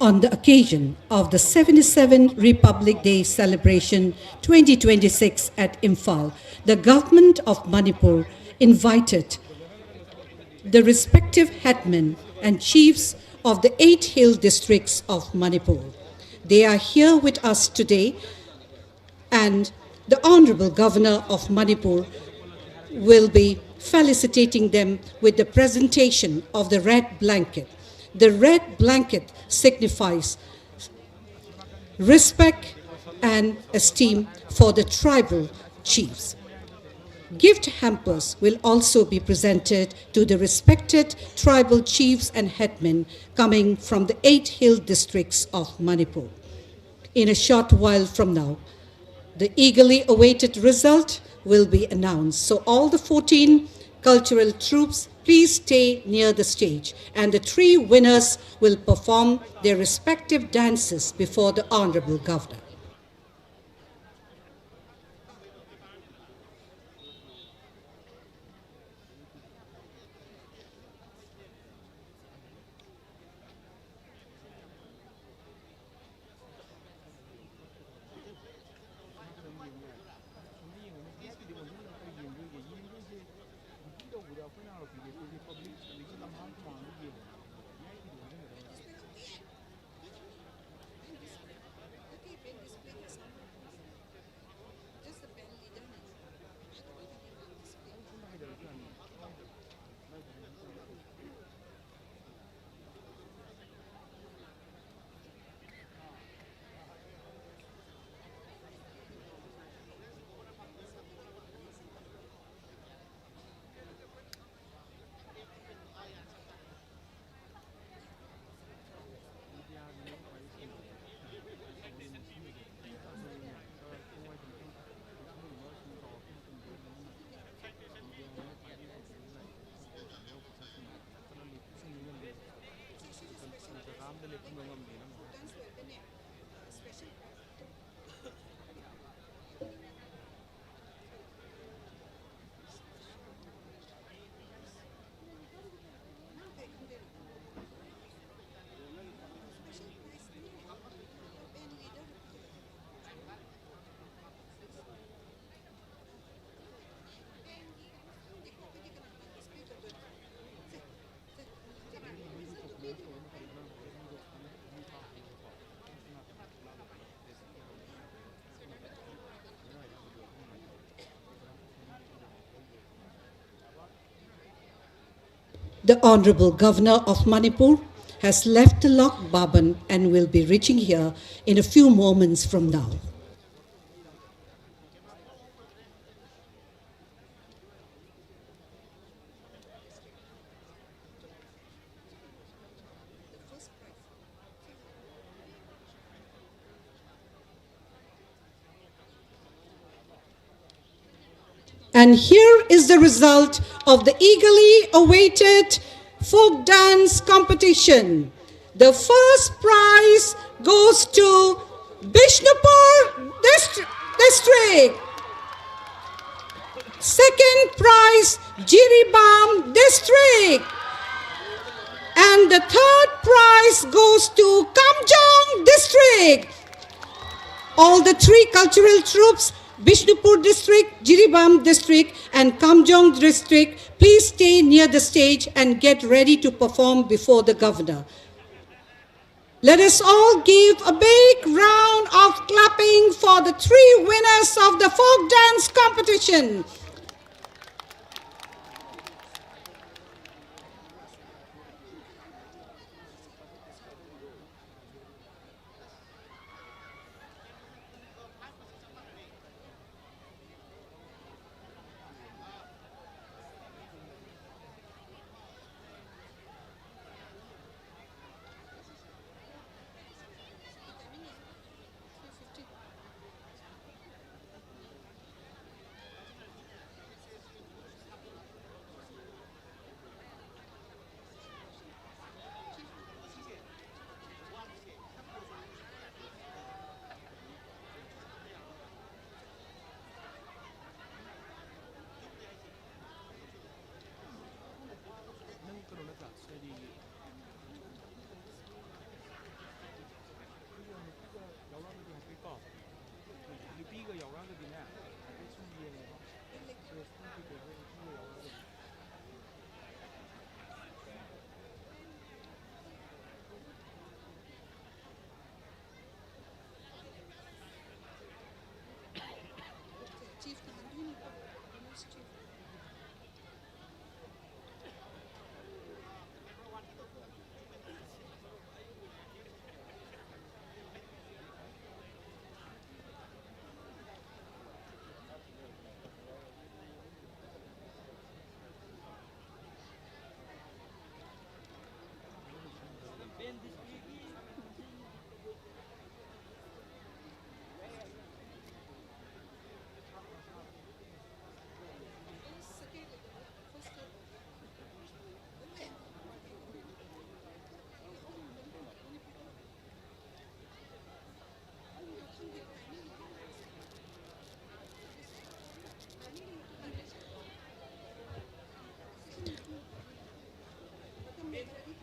On the occasion of the 77th Republic Day celebration 2026 at Imphal, the government of Manipur invited the respective headmen and chiefs of the 8 hill districts of Manipur. They are here with us today, and the Honorable Governor of Manipur will be felicitating them with the presentation of the red blanket. The red blanket signifies respect and esteem for the tribal chiefs. Gift hampers will also be presented to the respected tribal chiefs and headmen coming from the 8 hill districts of Manipur. In a short while from now, the eagerly awaited result will be announced. So all the 14 cultural troupes, please stay near the stage, and the 3 winners will perform their respective dances before the Honorable Governor. The Honorable Governor of Manipur has left the Lok Baban and will be reaching here in a few moments from now. And here is the result of the eagerly awaited folk dance competition. The first prize goes to Bishnupur district. Second prize, Jiribam district. And the third prize goes to Kamjong district. All the 3 cultural troupes, Bishnupur district, Jiribam district, and Kamjong district, please stay near the stage and get ready to perform before the governor. Let us all give a big round of clapping for the 3 winners of the folk dance competition.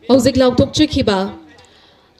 Hojik lautokchikhiba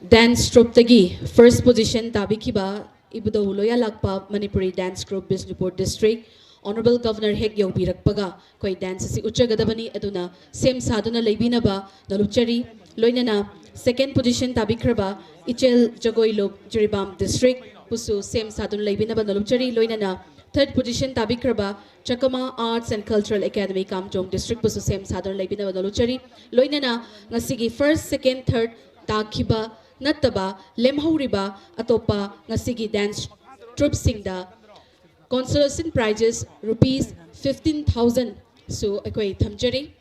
dance troupe tagi first position tabikhiba ibudo loya lakpa Manipuri dance group Bishnupur district Honorable Governor Hek Yaubirakpaga koi dance si uchagadabani aduna same saduna leibinaba naluchari loinana second position tabikraba Ichel Jagoilop Jiribam district pusu same saduna leibinaba naluchari loinana third position tabikraba Chakama Arts and Cultural Academy Kamjong district pusu same saduna leibinaba naluchari loinana ngasigi first second third takhiba Nataba, Lemhauriba, Atopa, Nasigi dance troupe singda, consolation prizes rupees 15,000. So, Akoi Thamjari.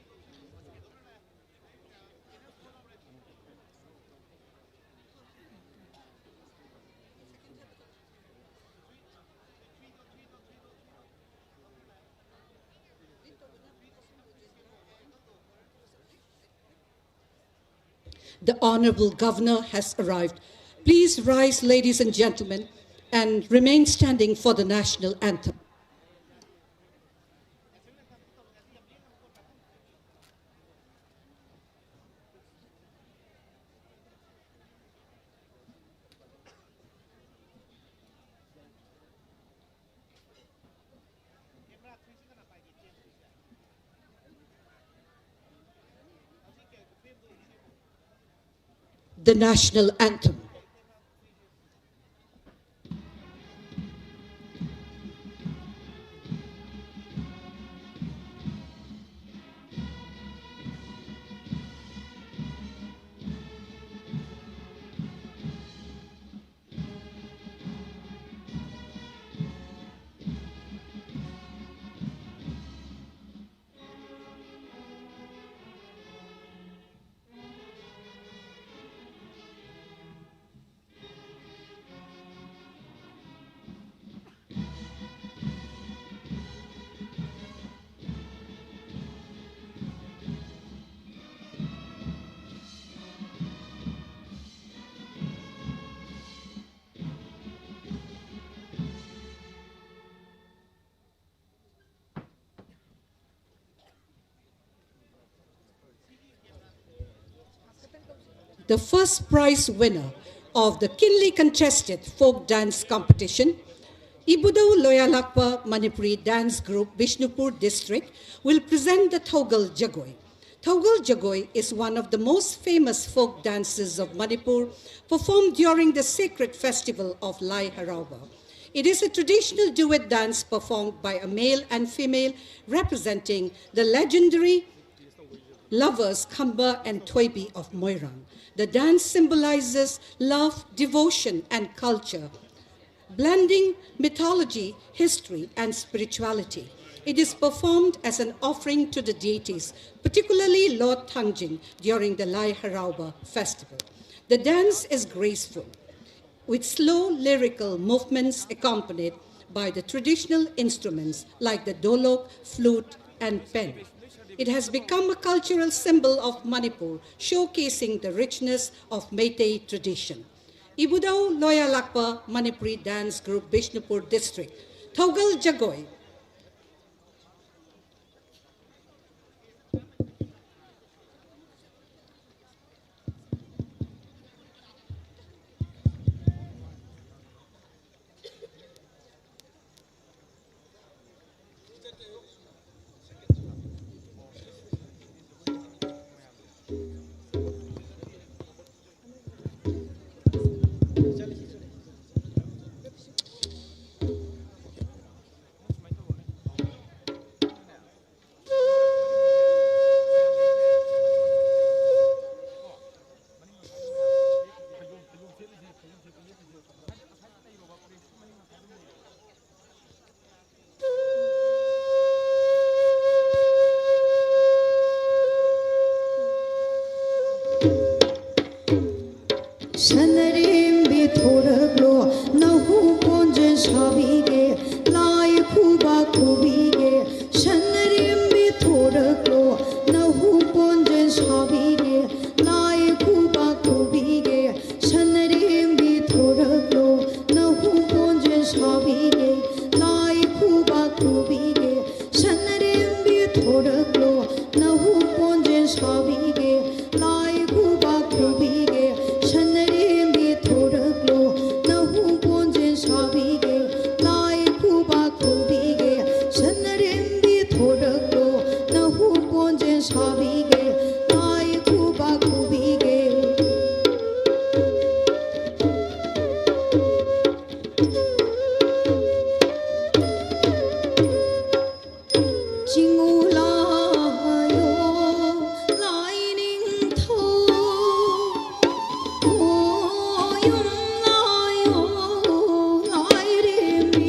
The Honorable Governor has arrived. Please rise, ladies and gentlemen, and remain standing for the national anthem. The national anthem. The first prize winner of the keenly contested folk dance competition, Ibudau Loyalakpa Manipuri Dance Group, Bishnupur District, will present the Thogal Jagoi. Thogal Jagoi is one of the most famous folk dances of Manipur, performed during the sacred festival of Lai Harauba. It is a traditional duet dance performed by a male and female representing the legendary lovers Khamba and Toibi of Moirang. The dance symbolizes love, devotion, and culture, blending mythology, history, and spirituality. It is performed as an offering to the deities, particularly Lord Thangjin, during the Lai Harauba festival. The dance is graceful, with slow lyrical movements accompanied by the traditional instruments like the dolok, flute, and pen. It has become a cultural symbol of Manipur, showcasing the richness of Meitei tradition. Ibudau Loyalakpa Manipuri Dance Group, Bishnupur District, Thogal Jagoi. Nahu ponjen shabige, lai kuba 사비게 나의 구바 구비게 징우라요 라이닝 터 오용라요 라이레미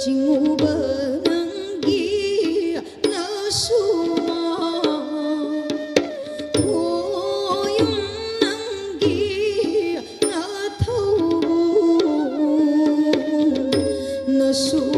징우버능기 나수마 오용능기 나토부 나수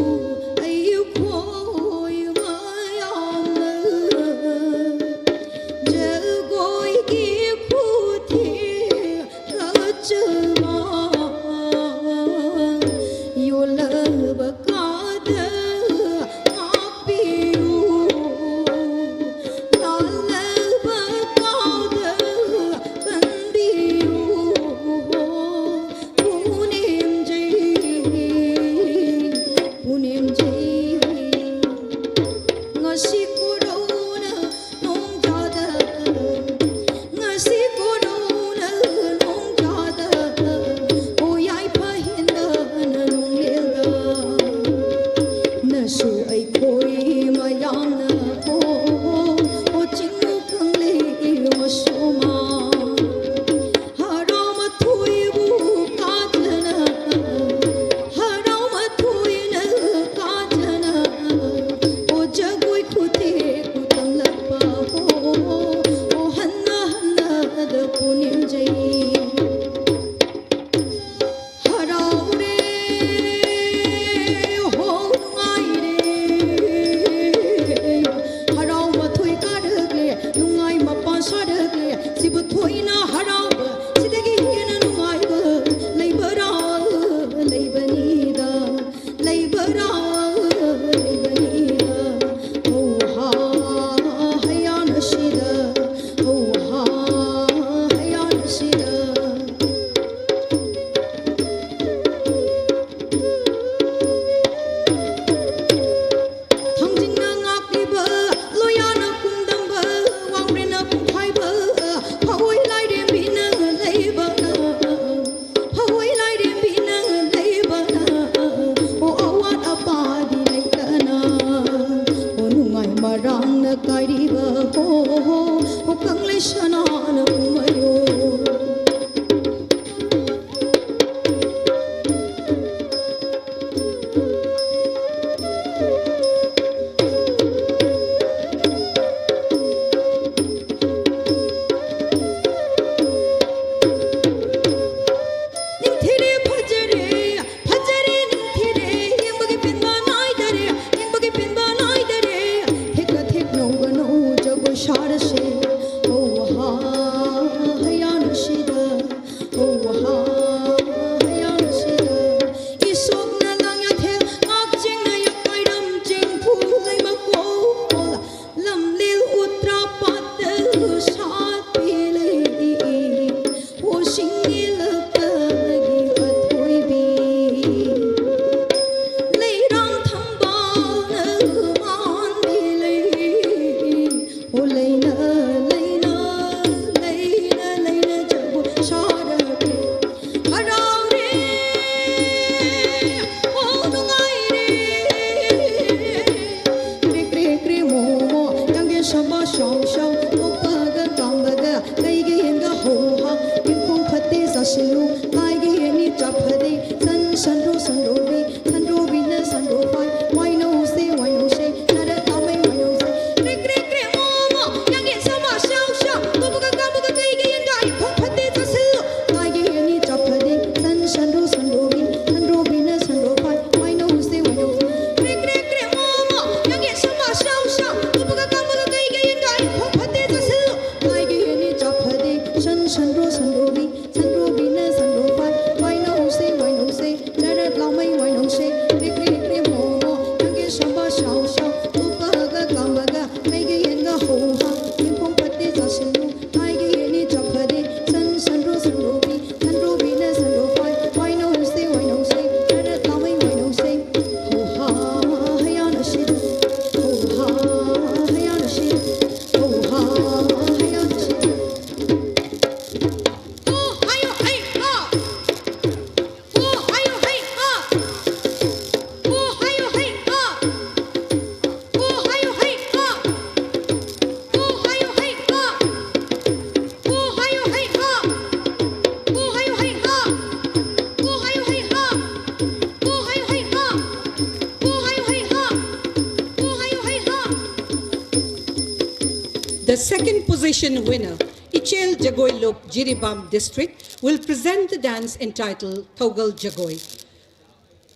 The second position winner, Ichel Jagoyluk Jiribam district, will present the dance entitled Thogal Jagoy.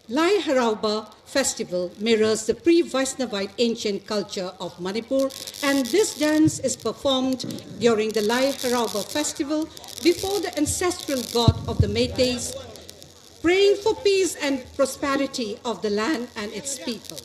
Lai Harauba festival mirrors the pre-Vaisnavite ancient culture of Manipur, and this dance is performed during the Lai Harauba festival before the ancestral god of the Métis, praying for peace and prosperity of the land and its people.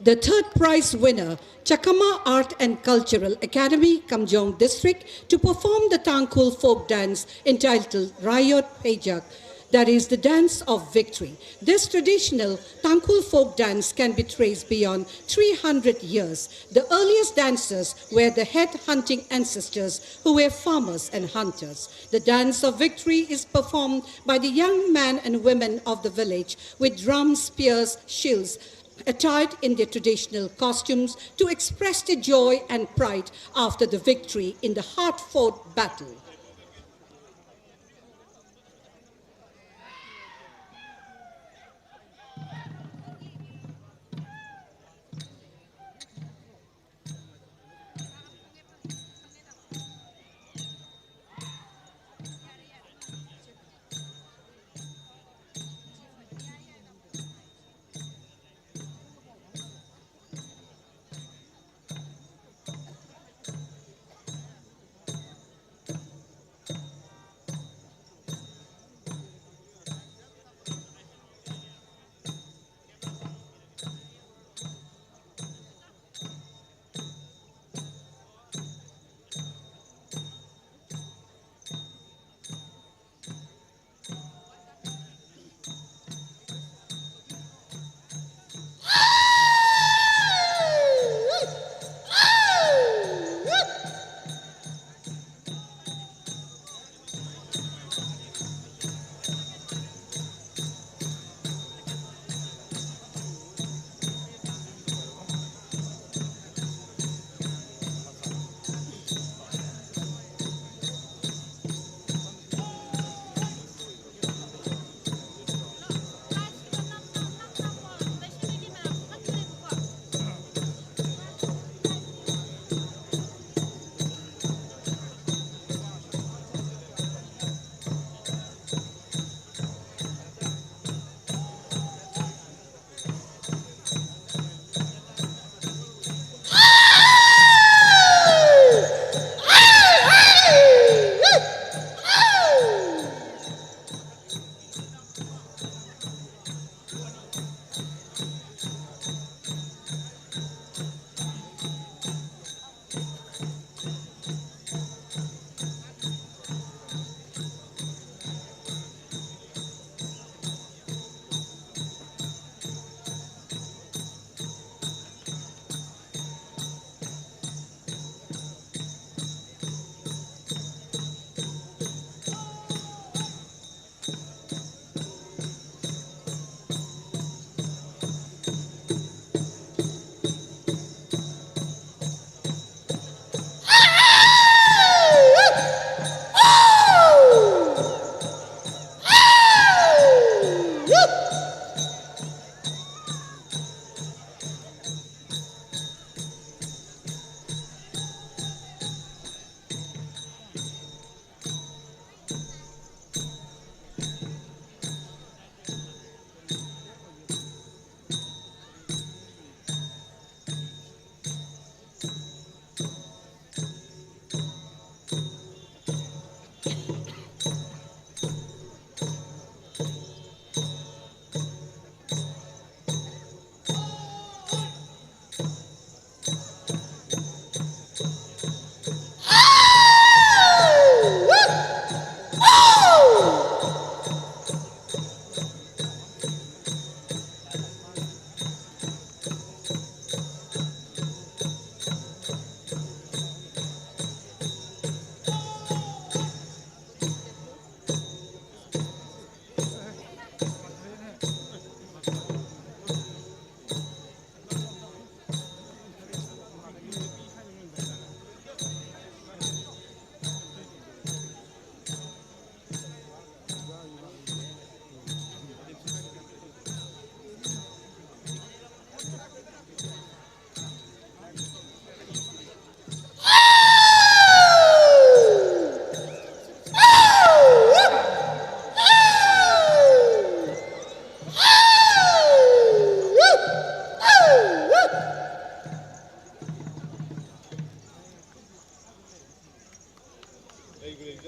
The third prize winner, Chakama Art and Cultural Academy, Kamjong District, to perform the Tangkhul folk dance entitled Rayot Pejak, that is the dance of victory. This traditional Tangkhul folk dance can be traced beyond 300 years. The earliest dancers were the head hunting ancestors who were farmers and hunters. The dance of victory is performed by the young men and women of the village with drums, spears, shields, attired in their traditional costumes to express their joy and pride after the victory in the hard-fought battle.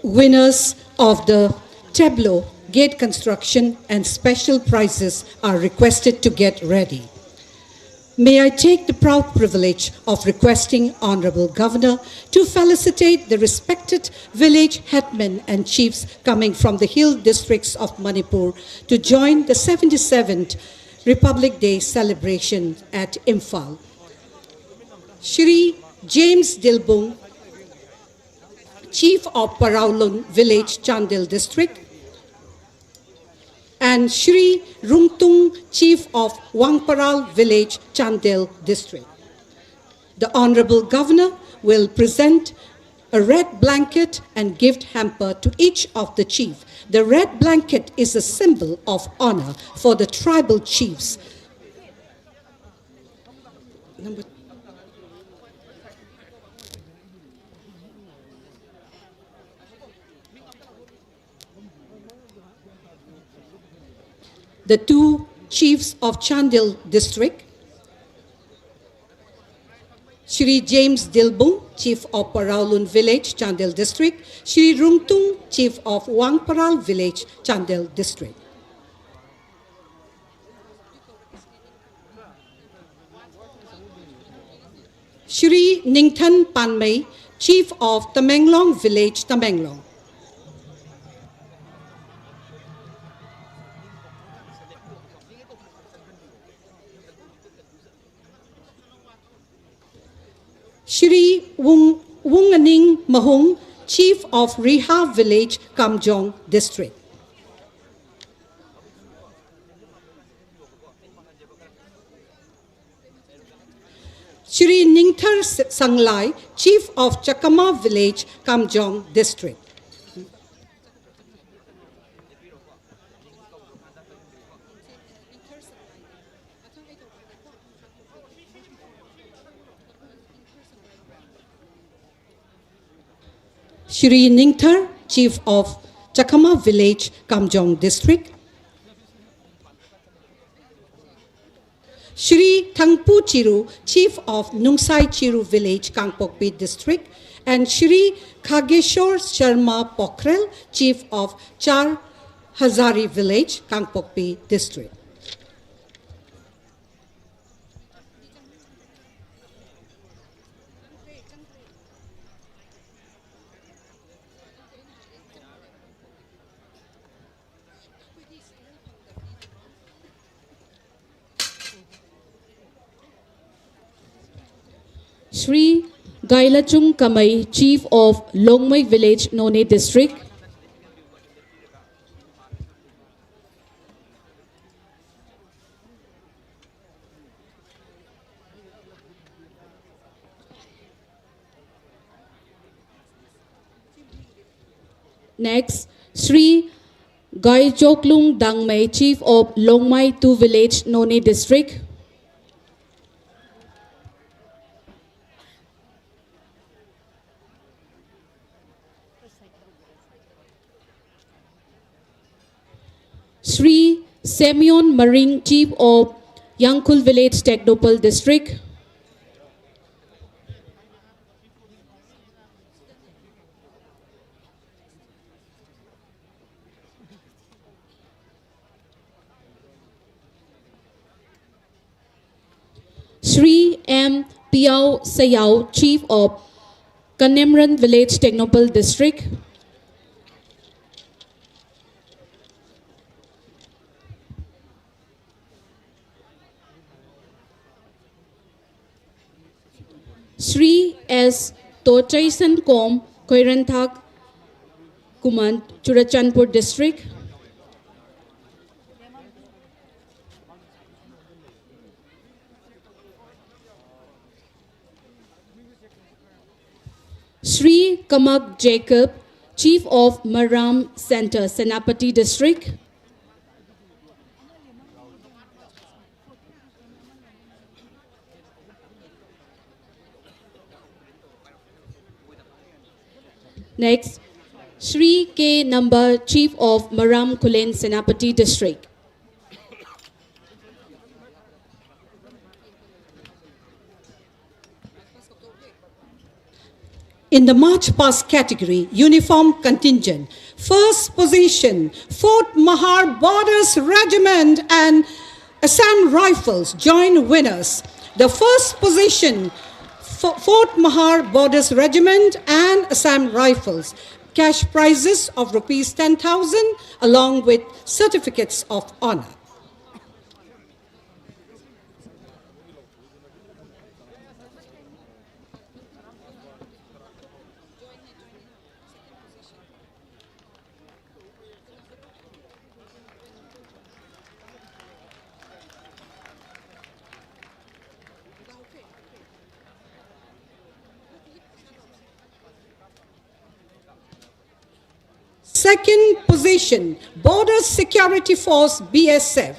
Winners of the tableau, gate construction and special prizes are requested to get ready. May I take the proud privilege of requesting Honorable Governor to felicitate the respected village headmen and chiefs coming from the hill districts of Manipur to join the 77th Republic Day celebration at Imphal. Shri James Dilbung, Chief of Paraulun Village, Chandel District, and Shri Rungtung, Chief of Wangparal Village, Chandel District. The Honorable Governor will present a red blanket and gift hamper to each of the chief. The red blanket is a symbol of honor for the tribal chiefs. The two chiefs of Chandel District, Shri James Dilbung, Chief of Paraulun Village, Chandel District, Shri Rungtung, Chief of Wangparal Village, Chandel District. Shri Ningthan Panmei, Chief of Tamenglong Village, Tamenglong. Shri Wunganing Mahung, Chief of Riha Village, Kamjong District. Shri Ningthar Sanglai, Chief of Chakama Village, Kamjong District. Shri Ningthar, Chief of Chakama Village, Kamjong District. Shri Thangpu Chiru, Chief of Nungsai Chiru Village, Kangpokpi District. And Shri Khageshwar Sharma Pokhrel, Chief of Char Hazari Village, Kangpokpi District. Shri Gailachung Kamai, Chief of Longmai Village, None District. Next, Shri Gaichoklung Dangmai, Chief of Longmai 2 Village, None District. Shri Semyon Maring, Chief of Yangkul Village, Technopal District. Shri M. Piao Sayao, Chief of Kanemran Village, Technopal District. Shri S. Tochaisan Kom, Koiranthak, Kumant, Churachandpur District. Shri Kamak Jacob, Chief of Maram Center, Senapati District. Next, Shri K. Number, Chief of Maram Kulen, Senapati District. In the March Past category, uniform contingent, first position, 4th Mahar Borders Regiment and Assam Rifles joint winners. The first position, Fort Mahar Borders Regiment and Assam Rifles. Cash prizes of rupees 10,000 along with certificates of honor. Second position, Border Security Force BSF.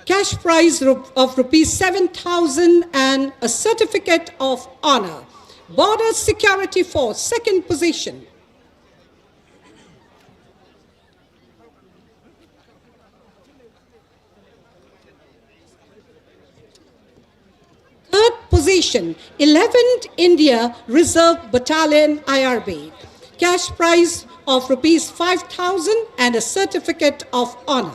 Cash prize of rupees 7,000 and a certificate of honor. Border Security Force, second position. Third position, 11th India Reserve Battalion IRB. Cash prize of rupees 5,000 and a certificate of honor.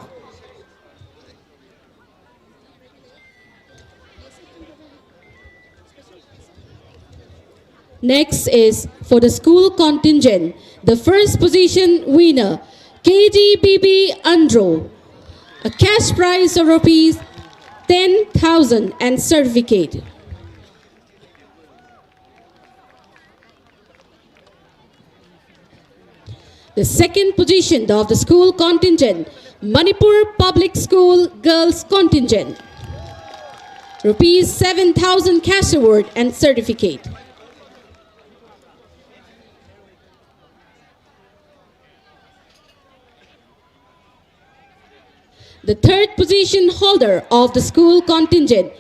Next is for the school contingent, the first position winner, KGBB Andro, a cash prize of rupees 10,000 and certificate. The second position of the school contingent, Manipur Public School Girls Contingent, rupees 7,000 cash award and certificate. The third position holder of the school contingent,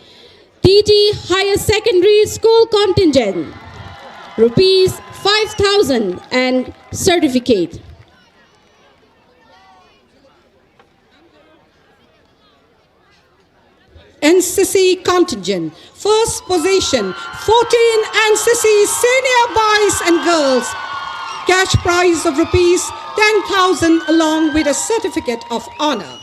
TG Higher Secondary School Contingent, rupees 5,000 and certificate. NCC contingent, first position, 14 NCC senior boys and girls. Cash prize of rupees 10,000 along with a certificate of honor.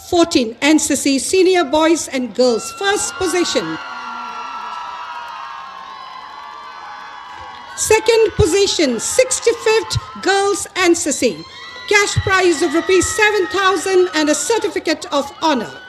14 NCC senior boys and girls, first position. Second position, 65th Girls NCC. Cash prize of rupees 7,000 and a certificate of honor.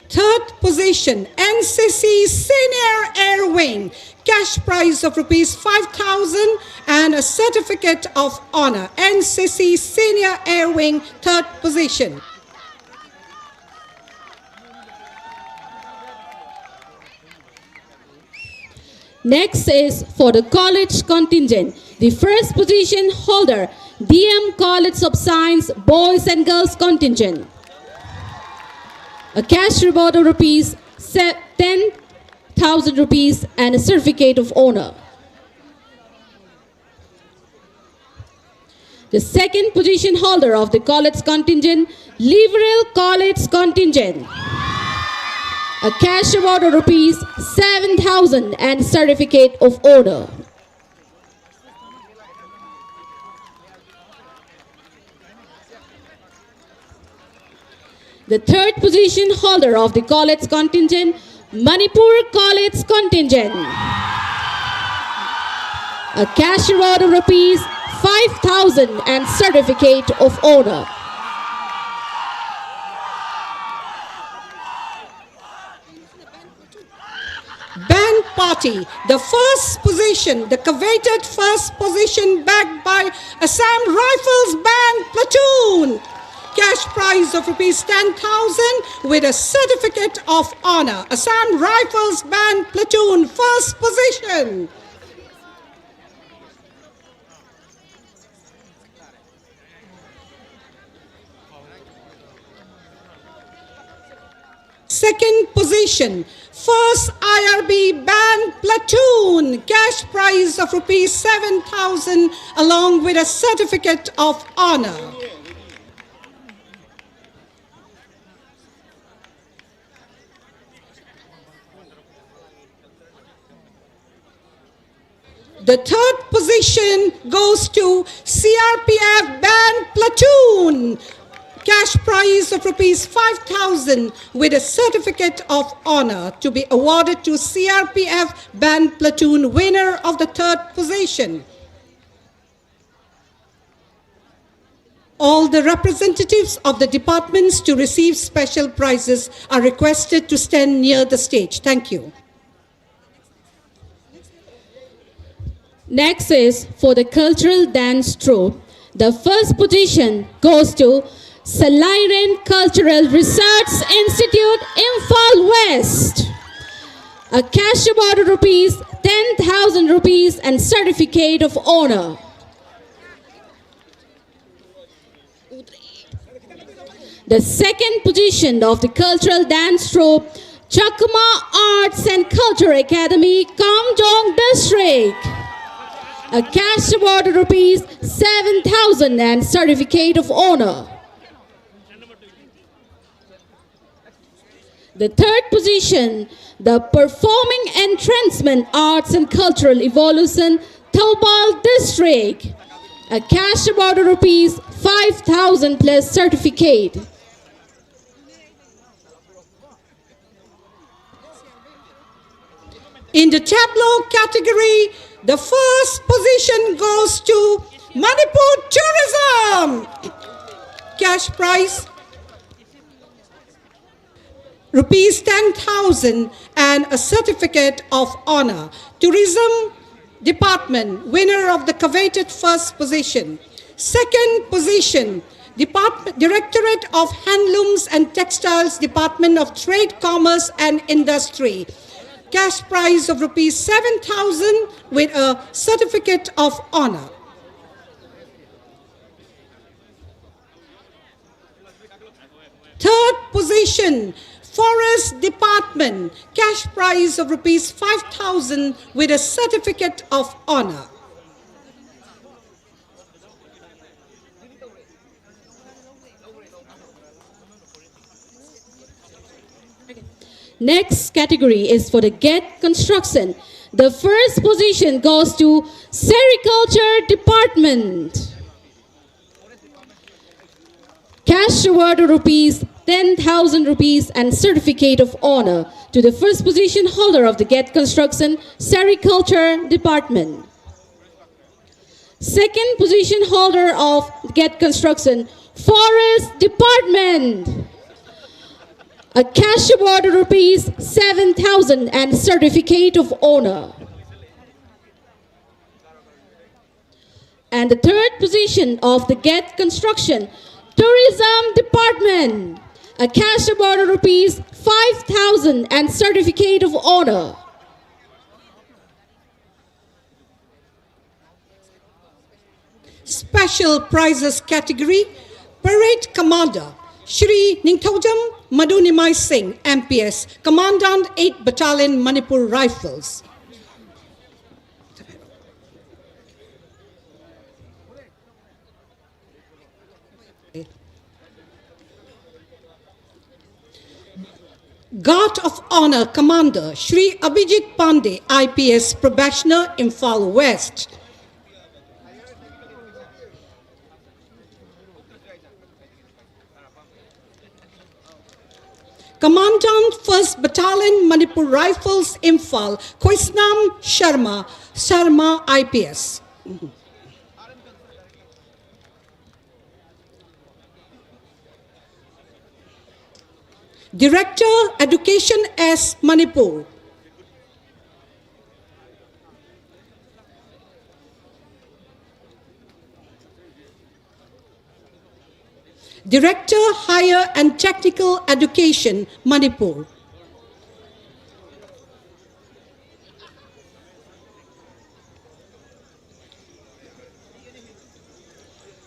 Third position, NCC Senior Air Wing. Cash prize of rupees 5,000 and a certificate of honor. NCC Senior Air Wing, third position. Next is for the college contingent, the first position holder, DM College of Science Boys and Girls Contingent. A cash reward of rupees 10,000 rupees and a certificate of honor. The second position holder of the college contingent, Liberal College Contingent. A cash reward of rupees 7,000 and certificate of honor. The third position holder of the college contingent, Manipur College Contingent. A cash reward of rupees 5,000 and certificate of honor. Band party, the first position, the coveted first position backed by Assam Rifles Band Platoon. Cash prize of rupees 10,000 with a certificate of honor. Assam Rifles Band Platoon, first position. Second position, first IRB Band Platoon. Cash prize of rupees 7,000 along with a certificate of honor. The third position goes to CRPF Band Platoon. Cash prize of rupees 5,000 with a certificate of honor to be awarded to CRPF Band Platoon winner of the third position. All the representatives of the departments to receive special prizes are requested to stand near the stage. Thank you. Next is for the cultural dance troupe. The first position goes to Salairen Cultural Research Institute, Imphal West. A cash award of rupees 10,000 rupees and certificate of honor. The second position of the cultural dance troupe, Chakma Arts and Culture Academy, Kamjong District. A cash award of rupees 7,000 and certificate of honor. The third position, the Performing Entrancement Arts and Cultural Evolution, Thoubal District. A cash award of rupees 5,000 plus certificate. In the tableau category, the first position goes to Manipur Tourism. Cash prize rupees 10,000 and a certificate of honor. Tourism Department, winner of the coveted first position. Second position, Directorate of Handlooms and Textiles, Department of Trade, Commerce and Industry. Cash prize of rupees 7,000 with a certificate of honor. Third position, Forest Department, cash prize of rupees 5,000 with a certificate of honor. Next category is for the GET Construction. The first position goes to Sericulture Department. Cash award of rupees 10,000 rupees and certificate of honor to the first position holder of the GET Construction Sericulture Department. Second position holder of GET Construction Forest Department. A cash award of rupees 7,000 and certificate of honor. And the third position of the GET Construction Tourism Department. A cash award of rupees 5,000 and certificate of honor. Special prizes category, Parade Commander, Shri Ningthojam Madunimai Singh, MPS, Commandant 8 Battalion, Manipur Rifles. Guard of Honor Commander, Shri Abhijit Pandey, IPS, Probationer, Imphal West. Commandant 1st Battalion, Manipur Rifles, Imphal, Khoisnam Sharma, Sharma IPS. Director, Education S. Manipur. Director, Higher and Technical Education, Manipur.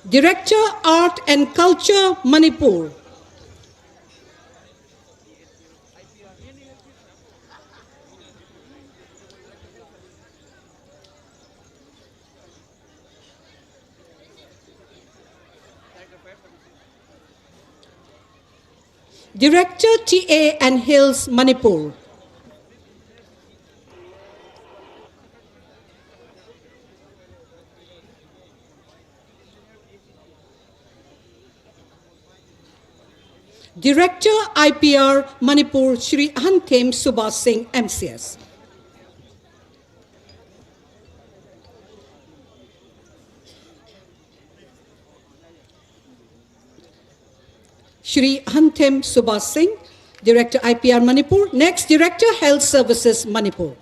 Director, Art and Culture, Manipur. Director, TA and Hills, Manipur. Director IPR Manipur Shri Anthem Subhas Singh MCS. Shri Anthem Subhas Singh, Director IPR Manipur. Next, Director Health Services Manipur.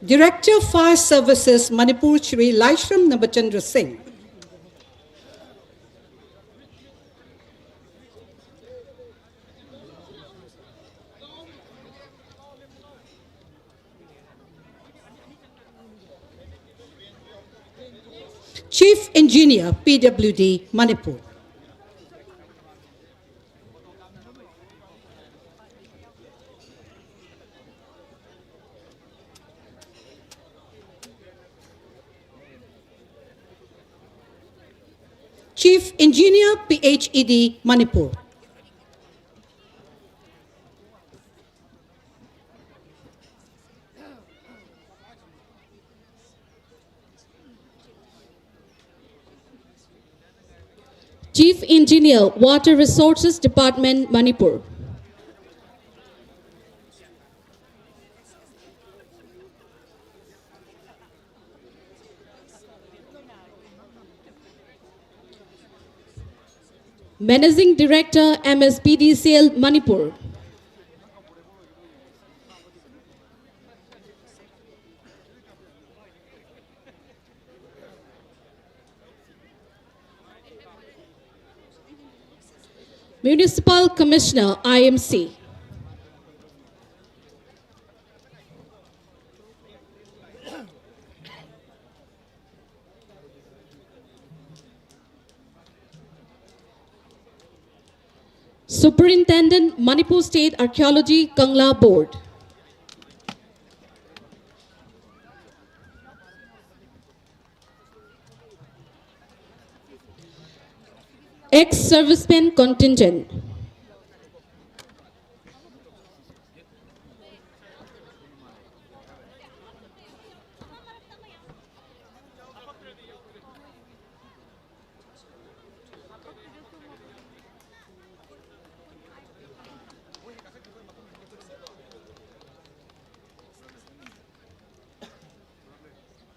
Director Fire Services Manipur Shri Laishram Nabachandra Singh. Chief Engineer PWD Manipur. Chief Engineer PHED Manipur. Chief Engineer, Water Resources Department, Manipur. Managing Director, MSPDCL, Manipur. Municipal Commissioner, IMC. Superintendent, Manipur State Archaeology, Kangla Board. Ex-servicemen contingent.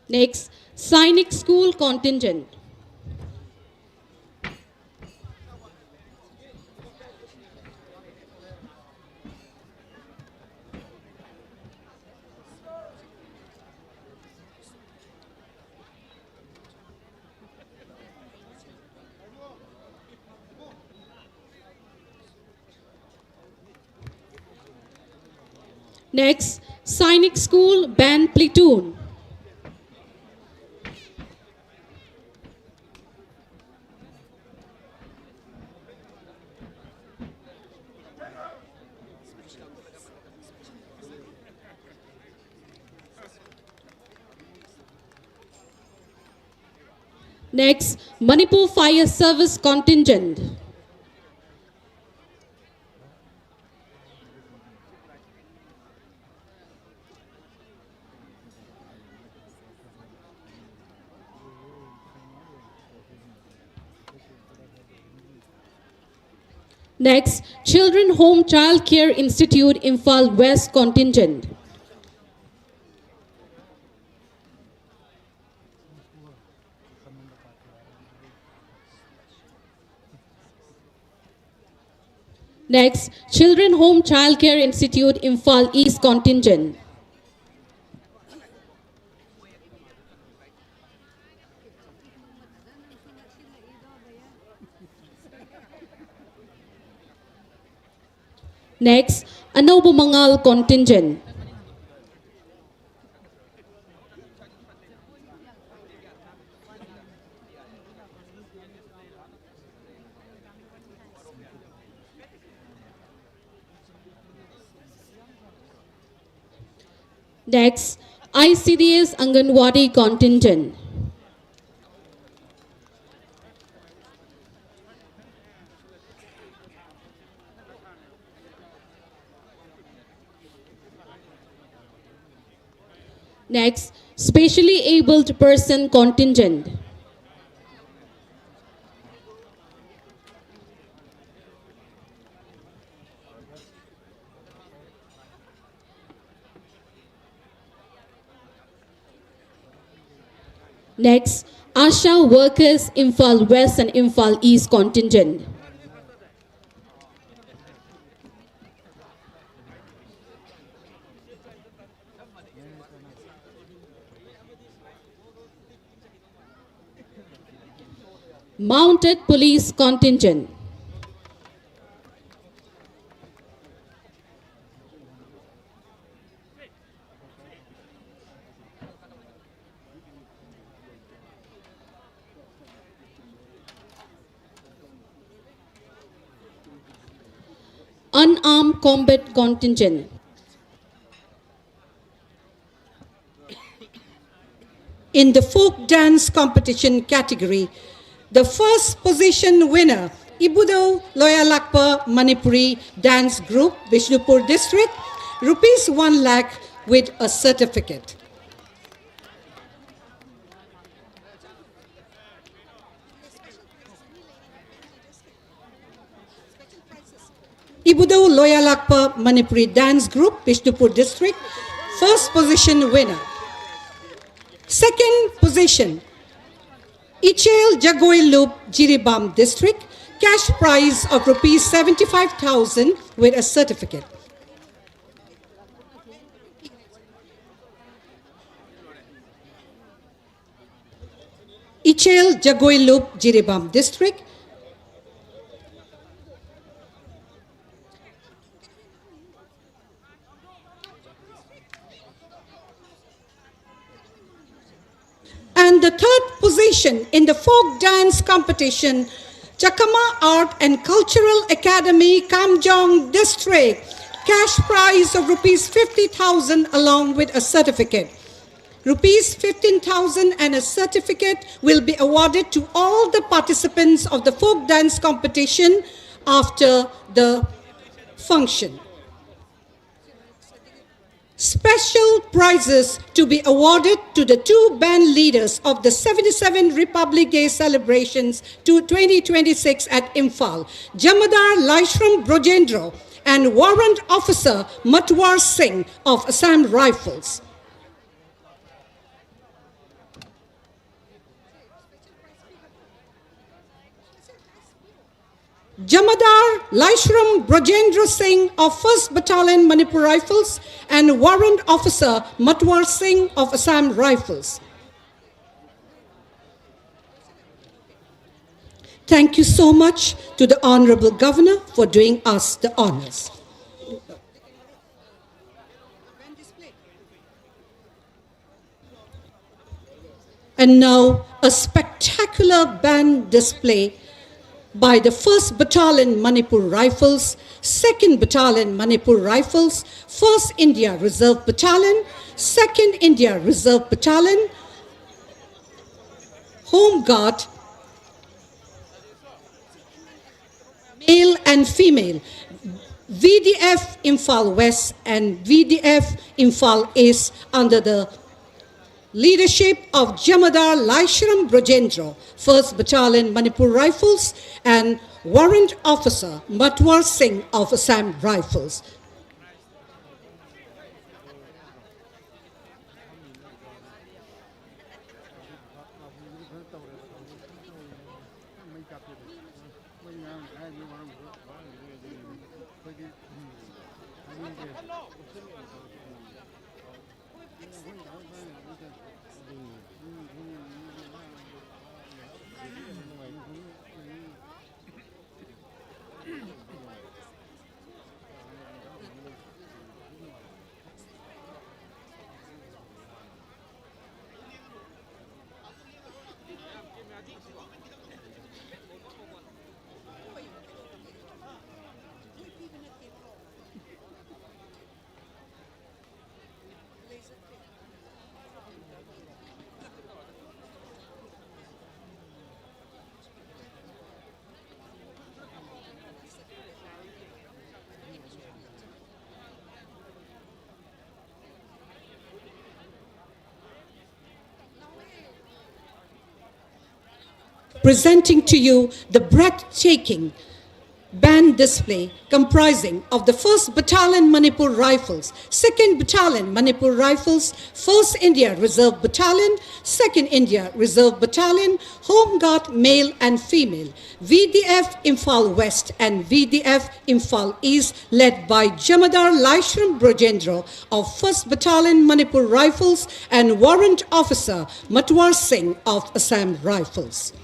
Next, Sainik School contingent. Next, Sainik School Band Platoon. Next, Manipur Fire Service contingent. Next, Children Home Child Care Institute, Imphal West contingent. Next, Children Home Child Care Institute, Imphal East contingent. Next, Anobo Mangal contingent. Next, ICDS Anganwadi contingent. Next, specially abled person contingent. Next, ASHA workers Imphal West and Imphal East contingent. Mounted police contingent. Unarmed combat contingent. In the folk dance competition category, the first position winner, Ibudo Loyalakpa Manipuri Dance Group, Vishnupur District, rupees 1 lakh with a certificate. Ibudo Loyalakpa Manipuri Dance Group, Vishnupur District, first position winner. Second position, Ichel Jagoi Loop, Jiribam District, cash prize of rupees 75,000 with a certificate. Ichel Jagoi Loop, Jiribam District, and the third position in the folk dance competition, Chakama Art and Cultural Academy, Kamjong District, cash prize of rupees 50,000 along with a certificate. Rupees 15,000 and a certificate will be awarded to all the participants of the folk dance competition after the function. Special prizes to be awarded to the two band leaders of the 77 Republic Day celebrations to 2026 at Imphal, Jamadar Laishram Brojendro and Warrant Officer Matwar Singh of Assam Rifles. Jamadar Laishram Brojendra Singh of 1st Battalion Manipur Rifles and Warrant Officer Matwar Singh of Assam Rifles. Thank you so much to the Honorable Governor for doing us the honors. And now a spectacular band display by the 1st Battalion Manipur Rifles, 2nd Battalion Manipur Rifles, 1st India Reserve Battalion, 2nd India Reserve Battalion, Home Guard, male and female, VDF Imphal West and VDF Imphal East under the leadership of Jamadar Laishram Brojendra, 1st Battalion Manipur Rifles and Warrant Officer Matwar Singh of Assam Rifles. presenting to you the breathtaking band display comprising of the 1st Battalion Manipur Rifles, 2nd Battalion Manipur Rifles, 1st India Reserve Battalion, 2nd India Reserve Battalion, Home Guard male and female, VDF Imphal West and VDF Imphal East led by Jamadar Laishram Brojendra of 1st Battalion Manipur Rifles and Warrant Officer Matwar Singh of Assam Rifles.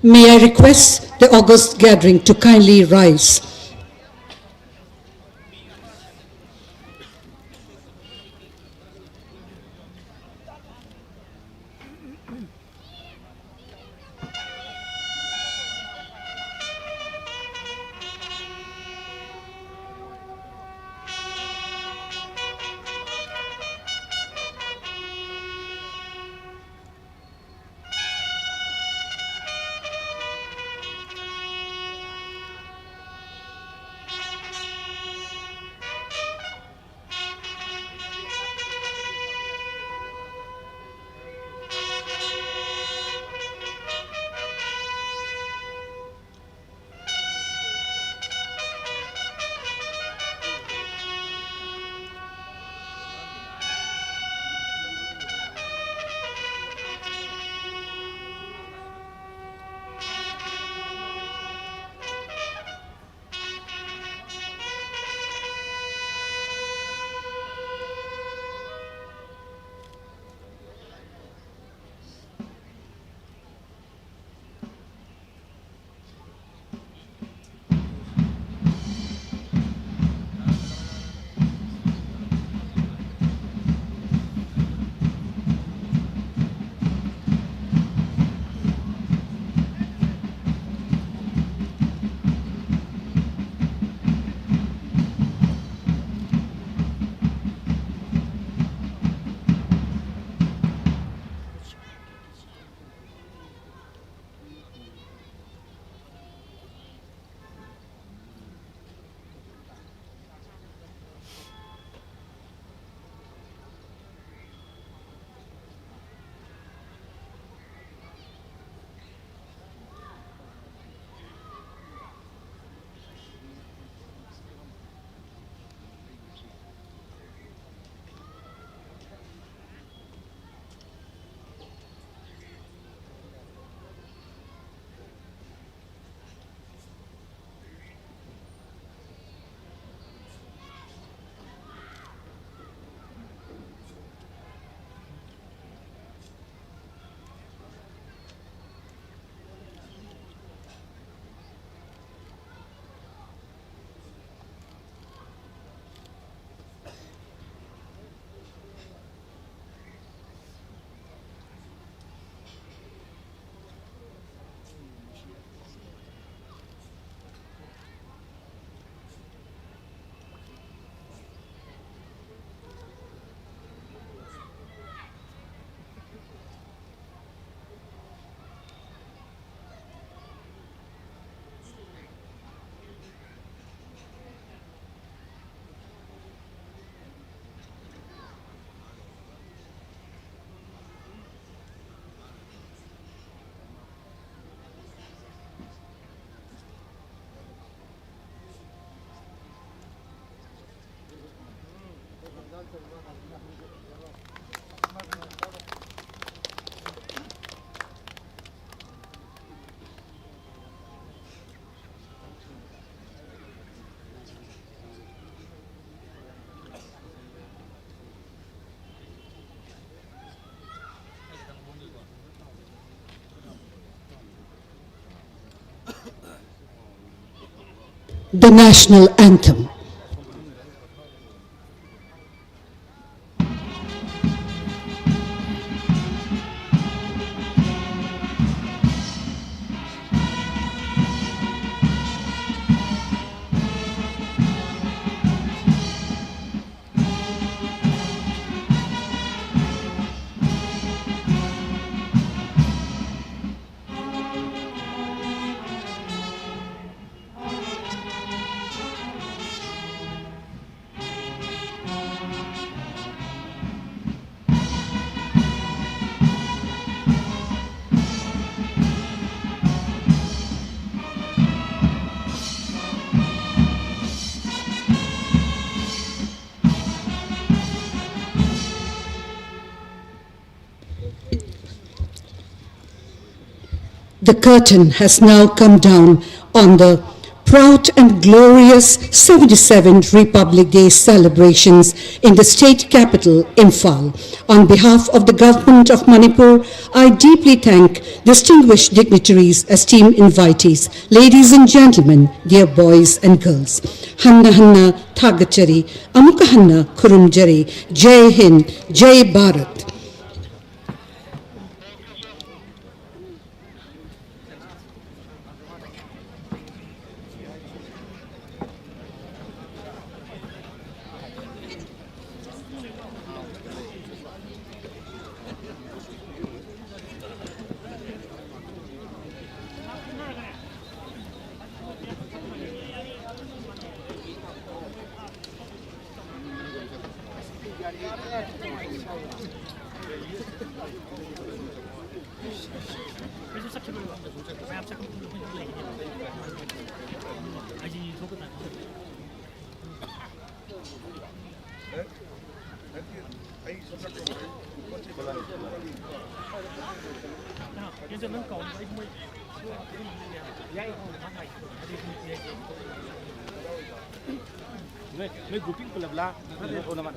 May I request the august gathering to kindly rise. the national anthem. The curtain has now come down on the proud and glorious 77th Republic Day celebrations in the state capital, Imphal. On behalf of the government of Manipur, I deeply thank distinguished dignitaries, esteemed invitees, ladies and gentlemen, dear boys and girls. Hanna Hanna Thagachari, Amuka Hanna Kurumjari, Jai Hind, Jai Bharat. Mấy grouping của lập la, nó lên ôn làm ăn.